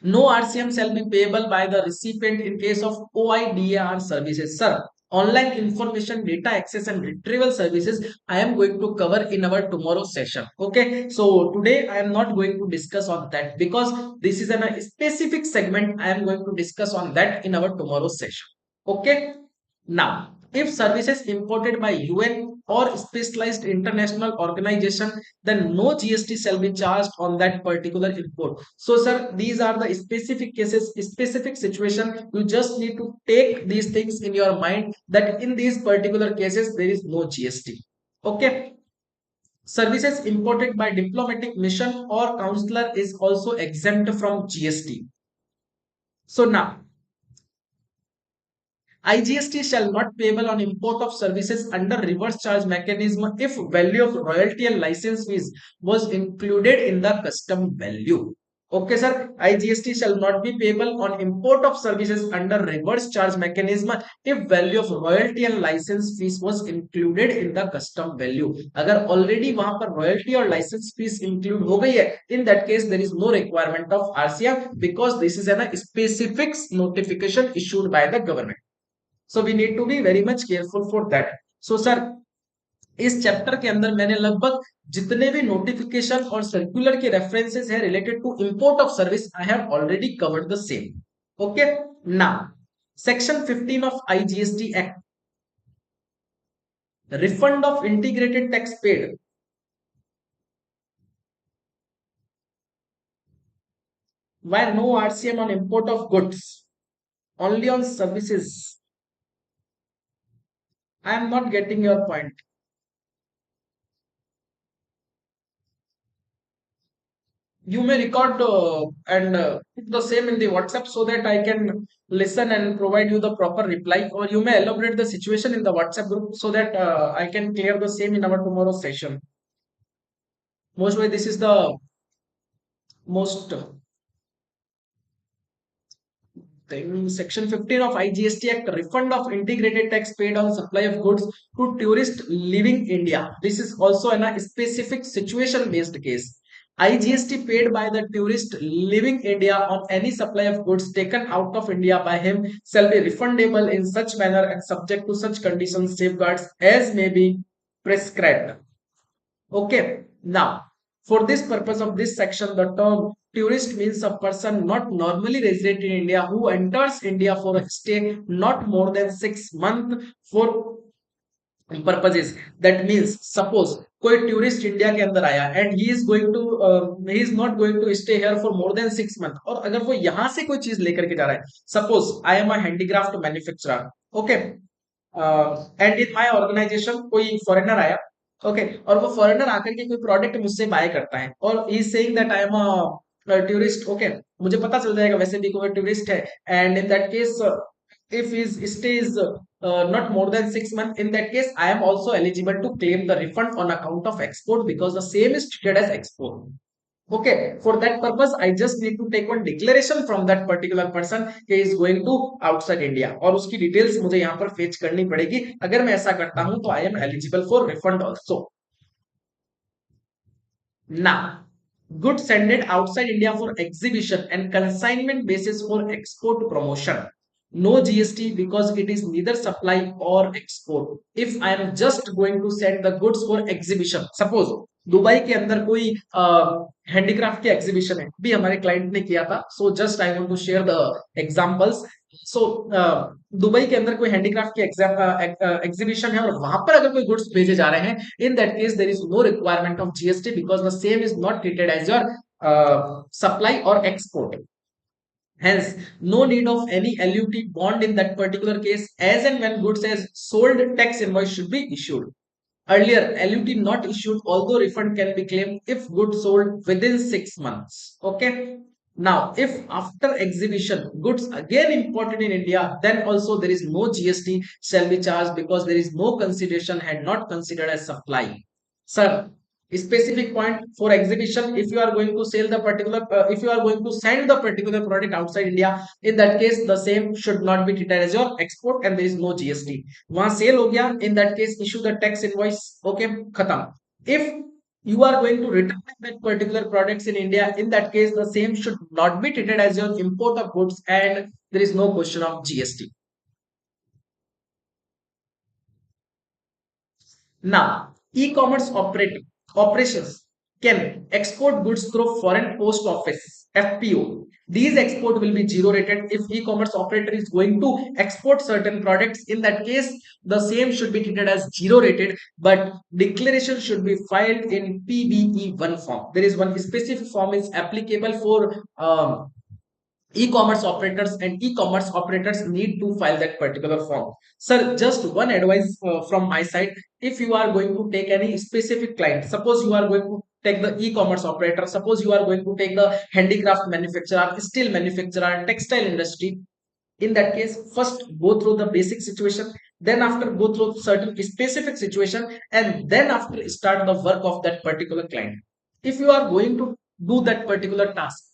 No RCM shall be payable by the recipient in case of OIDAR services. Sir, online information data access and retrieval services I am going to cover in our tomorrow session. Okay, so today I am not going to discuss on that because this is a specific segment. I am going to discuss on that in our tomorrow session. Okay, now if services imported by UN or specialized international organization, then no GST shall be charged on that particular import. So, sir, these are the specific cases, specific situation. You just need to take these things in your mind that in these particular cases there is no GST. Okay. Services imported by diplomatic mission or consular is also exempt from GST. So now IGST shall not payable on import of services under reverse charge mechanism if value of royalty and license fees was included in the custom value. Okay, sir. IGST shall not be payable on import of services under reverse charge mechanism if value of royalty and license fees was included in the custom value. अगर already वहां पर royalty और license fees include हो गई है, in that case there is no requirement of RCM because this is a specific notification issued by the government. So we need to be very much careful for that. So sir, इस chapter के अंदर मैंने लगभग जितने भी notification और circular के references है related to import of service I have already covered the same. Okay. Now section 15 of IGST act, refund of integrated tax paid. Why no RCM on import of goods, only on services? I am not getting your point. You may record and put the same in the WhatsApp so that I can listen and provide you the proper reply, or you may elaborate the situation in the WhatsApp group so that I can clear the same in our tomorrow session. Mostly, this is the most thing. Section 15 of IGST Act, refund of integrated tax paid on supply of goods to tourists leaving India. This is also a specific situation based case. IGST paid by the tourist leaving India on any supply of goods taken out of India by him shall be refundable in such manner and subject to such conditions, safeguards as may be prescribed. Okay. Now, for this purpose of this section, the term tourist means a person not normally resident in India who enters India for a stay not more than 6 months for purposes. That means suppose कोई tourist India के अंदर आया and he is not going to stay here for more than 6 month, और अगर वो यहां से कोई चीज लेकर के जा रहा है, suppose I am a handicraft manufacturer. Okay. And in my organisation कोई फॉरेनर आया. ओके. और वो फॉरेनर आकर के कोई प्रोडक्ट मुझसे बाय करता है और ही is saying that I am a tourist. Okay. मुझे पता चल जाएगा वैसे भी कोई टूरिस्ट है, and in that case if his stay is not more than 6 months, in that case I am also eligible to claim the refund on account of export because the same is treated as export. Okay. For that purpose I just need to take one declaration from that particular person he is going to outside India, और उसकी details मुझे यहाँ पर fetch करनी पड़ेगी. अगर मैं ऐसा करता हूं तो I am eligible for refund also. Now, goods sended outside India for exhibition and consignment basis for export promotion. No GST because it is neither supply or export. If I am just going to send the goods for exhibition, suppose Dubai के अंदर कोई handicraft की exhibition है भी हमारे client ने किया था so just I want to share the examples so Dubai के अंदर कोई हैंडीक्राफ्ट की एग्जीबिशन है और वहां पर अगर कोई गुड्स भेजे जा रहे हैं in that case there is no requirement of GST because the same is not treated as your supply or export. Hence, no need of any LUT bond in that particular case. As and when goods as sold, tax invoice should be issued. Earlier, LUT not issued, although refund can be claimed if goods sold within 6 months. Okay. Now, if after exhibition goods again imported in India, then also there is no GST shall be charged because there is no consideration had not considered as supply. Sir, specific point for exhibition, if you are going to sell the particular, if you are going to send the particular product outside India, in that case, the same should not be treated as your export and there is no GST. वहां cell हो गया in that case issue the tax invoice okay खत्म if you are going to return that particular products in India in that case the same should not be treated as your import of goods and there is no question of GST. Now, e-commerce operations can export goods through foreign post office FPO. These export will be zero rated if e-commerce operator is going to export certain products. In that case, the same should be treated as zero rated, but declaration should be filed in PBE1 form. There is one specific form is applicable for e-commerce operators and e-commerce operators need to file that particular form. Sir, just one advice from my side. If you are going to take any specific client, suppose you are going to take the e-commerce operator, suppose you are going to take the handicraft manufacturer, steel manufacturer, textile industry, in that case first go through the basic situation, then after go through certain specific situation, and then after start the work of that particular client. If you are going to do that particular task,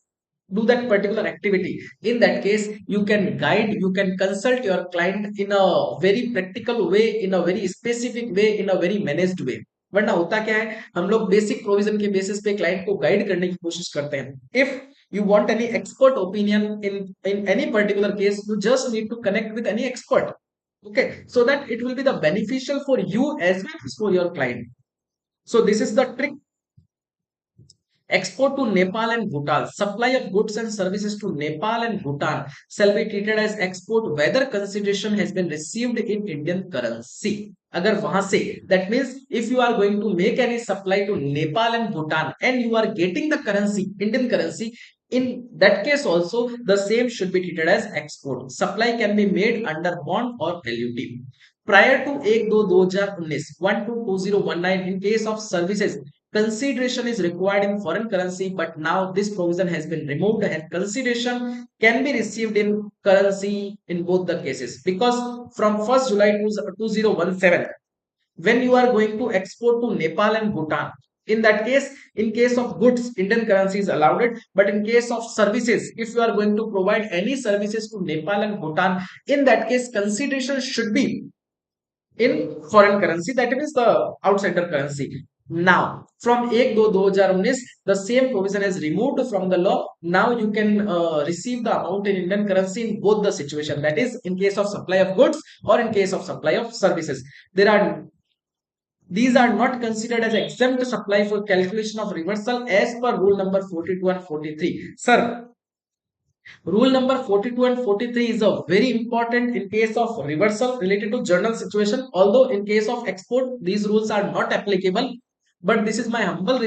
do that particular activity, in that case you can guide, you can consult your client in a very practical way, in a very specific way, in a very managed way. वरना होता क्या है हम लोग basic provision के basis पे client को guide करने की कोशिश करते हैं. If you want any expert opinion in any particular case, you just need to connect with any expert, okay, so that it will be the beneficial for you as well as for your client. So this is the trick. Export to Nepal and Bhutan. Supply of goods and services to Nepal and Bhutan shall be treated as export whether consideration has been received in Indian currency. अगर वहां से that means if you are going to make any supply to Nepal and Bhutan and you are getting the currency Indian currency, in that case also the same should be treated as export. Supply can be made under bond or LUT. Prior to 1-2-2019 1 to 2019 in case of services consideration is required in foreign currency, but now this provision has been removed and consideration can be received in currency in both the cases, because from 1st July 2017 when you are going to export to Nepal and Bhutan, in that case in case of goods Indian currency is allowed it, but in case of services if you are going to provide any services to Nepal and Bhutan, in that case consideration should be in foreign currency, that means the outsider currency. Now from 1-2-2019 the same provision is removed from the law. Now you can receive the amount in Indian currency in both the situation, that is in case of supply of goods or in case of supply of services. There are these are not considered as exempt supply for calculation of reversal as per rule number 42 and 43. Sir, rule number 42 and 43 is a very important in case of reversal related to journal situation. Although in case of export, these rules are not applicable. But this is my humble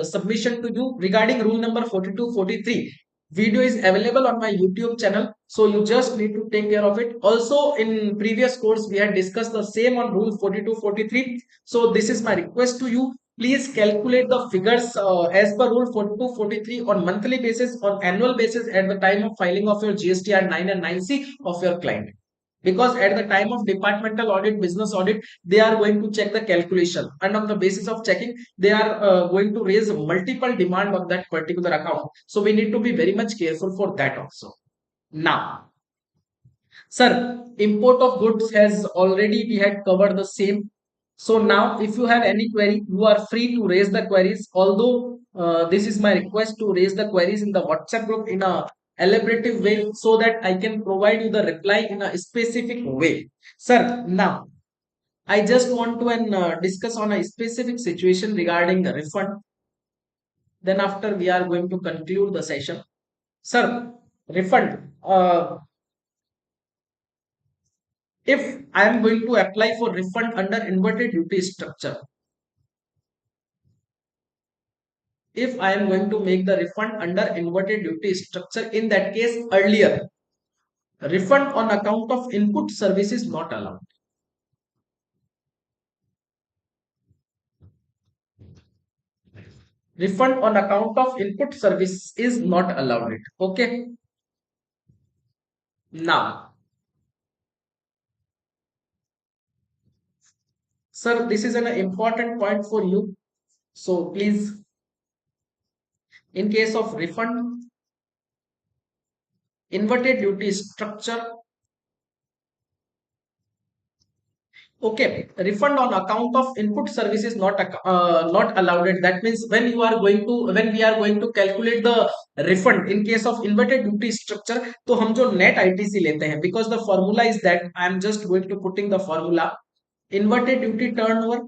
submission to you regarding rule number 42, 43. Video is available on my YouTube channel. So you just need to take care of it. Also in previous course, we had discussed the same on rule 42, 43. So this is my request to you. Please calculate the figures as per rule 42, 43 on monthly basis, on annual basis at the time of filing of your GSTR 9 and 9C of your client. Because at the time of departmental audit, business audit, they are going to check the calculation. And on the basis of checking, they are going to raise multiple demand on that particular account. So we need to be very much careful for that also. Now, sir, import of goods has already we had covered the same. So now, if you have any query, you are free to raise the queries. Although this is my request to raise the queries in the WhatsApp group in a elaborative way so that I can provide you the reply in a specific way. Sir, now I just want to discuss on a specific situation regarding the refund. Then after we are going to conclude the session. Sir, refund. If I am going to apply for refund under inverted duty structure, if I am going to make the refund under inverted duty structure, in that case, earlier, refund on account of input service is not allowed. Refund on account of input service is not allowed. It okay. Now, sir, this is an important point for you. So please, in case of refund, inverted duty structure. Okay, refund on account of input service is not allowed. That means when we are going to calculate the refund in case of inverted duty structure, तो हम जो net ITC लेते हैं, because the formula is that I am just going to putting the formula inverted duty turnover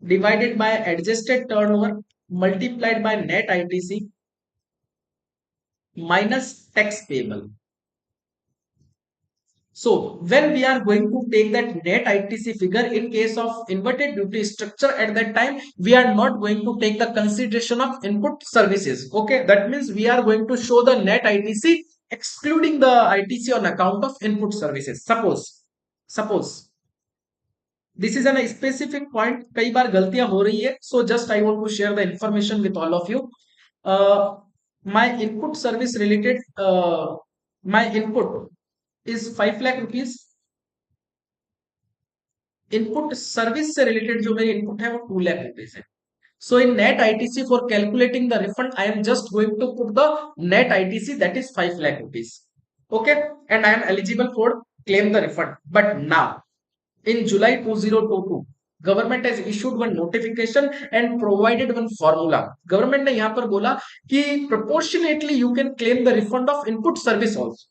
divided by adjusted turnover multiplied by net ITC minus tax payable. So when we are going to take that net ITC figure in case of inverted duty structure, at that time we are not going to take the consideration of input services. Okay, that means we are going to show the net ITC excluding the ITC on account of input services. Suppose this is a specific point. कई बार गलतियां हो रही है. So just I want to share the information with all of you. Uh, my input service related my input is 5 lakh rupees. Input service से related जो मेरी input है वो 2 लाख रुपीज है. So in net ITC for calculating the refund, I am just going to put the net ITC that is 5 lakh rupees. Okay, and I am eligible for claim the refund. But now in July 2022, government has issued one notification and provided one formula. Government ने यहाँ पर बोला कि proportionately you can claim the refund of input service also.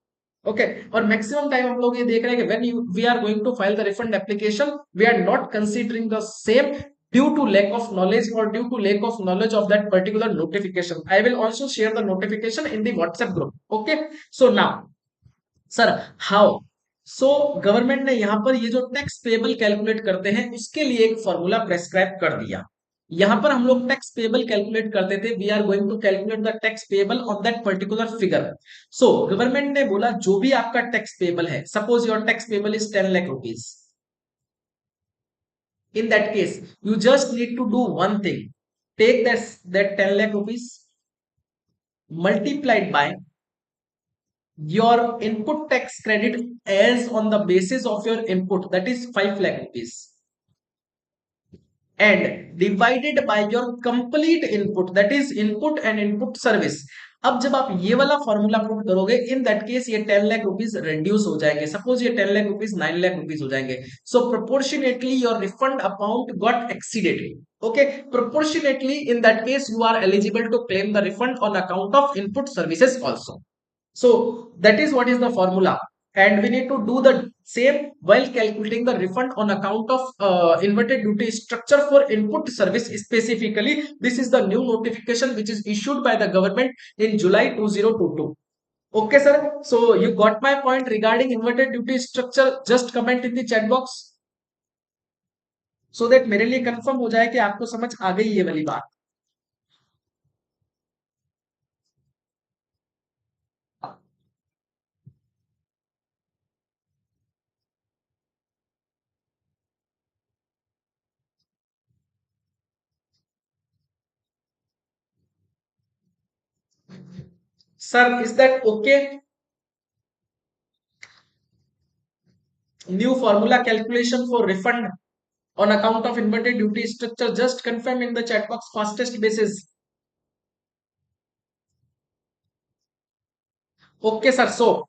Okay, और maximum time हम लोग ये देख रहे हैं कि when we are going to file the refund application, we are not considering the same due to lack of knowledge और due to lack of knowledge of that particular notification. I will also share the notification in the WhatsApp group. Okay, so now sir, how? So government ने यहां पर ये जो tax payable calculate करते हैं इसके लिए एक फॉर्मूला प्रेस्क्राइब कर दिया. यहां पर हम लोग टैक्स पेबल कैलकुलेट करते थे. We are going to calculate the tax payable on that particular figure. So government ने बोला जो भी आपका टैक्स पेबल है, suppose your tax payable is 10 lakh rupees. In that case, you just need to do one thing. Take that 10 lakh rupees multiplied by your input tax credit as on the basis of your input, that is 5 lakh rupees, and divided by your complete input, that is input and input service. अब जब आप ये वाला formula put करोगे, इन that case ये 10 lakh rupees reduce हो जाएंगे. Suppose ये 10 लाख रुपीज 9 लाख रुपीज हो जाएंगे. So proportionately your refund amount got exceeded. Okay, proportionately in that case you are eligible to claim the refund on account of input services also. So that is what is the formula, and we need to do the same while calculating the refund on account of inverted duty structure for input service specifically. This is the new notification which is issued by the government in July 2022. Okay, sir. So you got my point regarding inverted duty structure. Just comment in the chat box so that मेरे लिए confirm हो जाए कि आपको समझ आ गई ये वाली बात. Sir, is that okay? New formula calculation for refund on account of inverted duty structure, just confirm in the chat box fastest basis. Okay, sir. So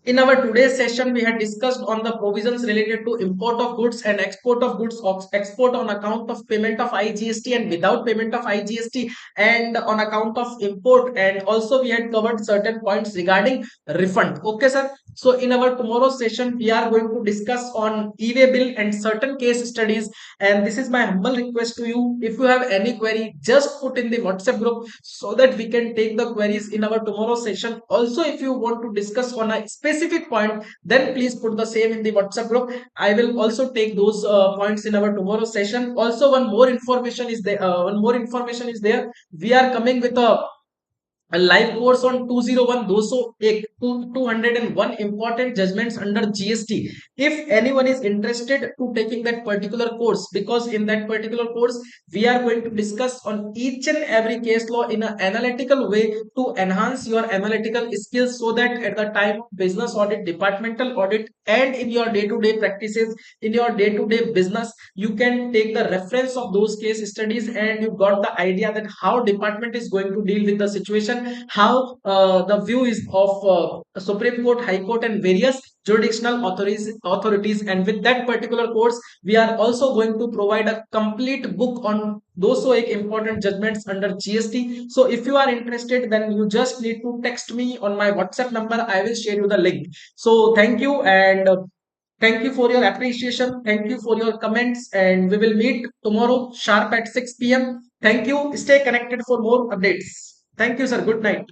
In our today's session, we had discussed on the provisions related to import of goods and export of goods, of export on account of payment of IGST and without payment of IGST, and on account of import. And also we had covered certain points regarding refund. Okay, sir. So in our tomorrow's session, we are going to discuss on e-way bill and certain case studies. And this is my humble request to you. If you have any query, just put in the WhatsApp group so that we can take the queries in our tomorrow session. Also, if you want to discuss on a specific point, then please put the same in the WhatsApp group. I will also take those points in our tomorrow session. Also, one more information is there. We are coming with a live course on 201 201 important judgments under GST. If anyone is interested to taking that particular course, because in that particular course we are going to discuss on each and every case law in an analytical way to enhance your analytical skills, so that at the time of business audit, departmental audit, and in your day-to-day practices, in your day-to-day business, you can take the reference of those case studies and you got the idea that how department is going to deal with the situation, how the view is of Supreme Court, High Court, and various jurisdictional authorities. And with that particular course, we are also going to provide a complete book on those so important judgments under GST. So if you are interested, then you just need to text me on my WhatsApp number. I will share you the link. So thank you, and thank you for your appreciation. Thank you for your comments. And we will meet tomorrow sharp at 6 p.m. Thank you. Stay connected for more updates. Thank you, sir. Good night.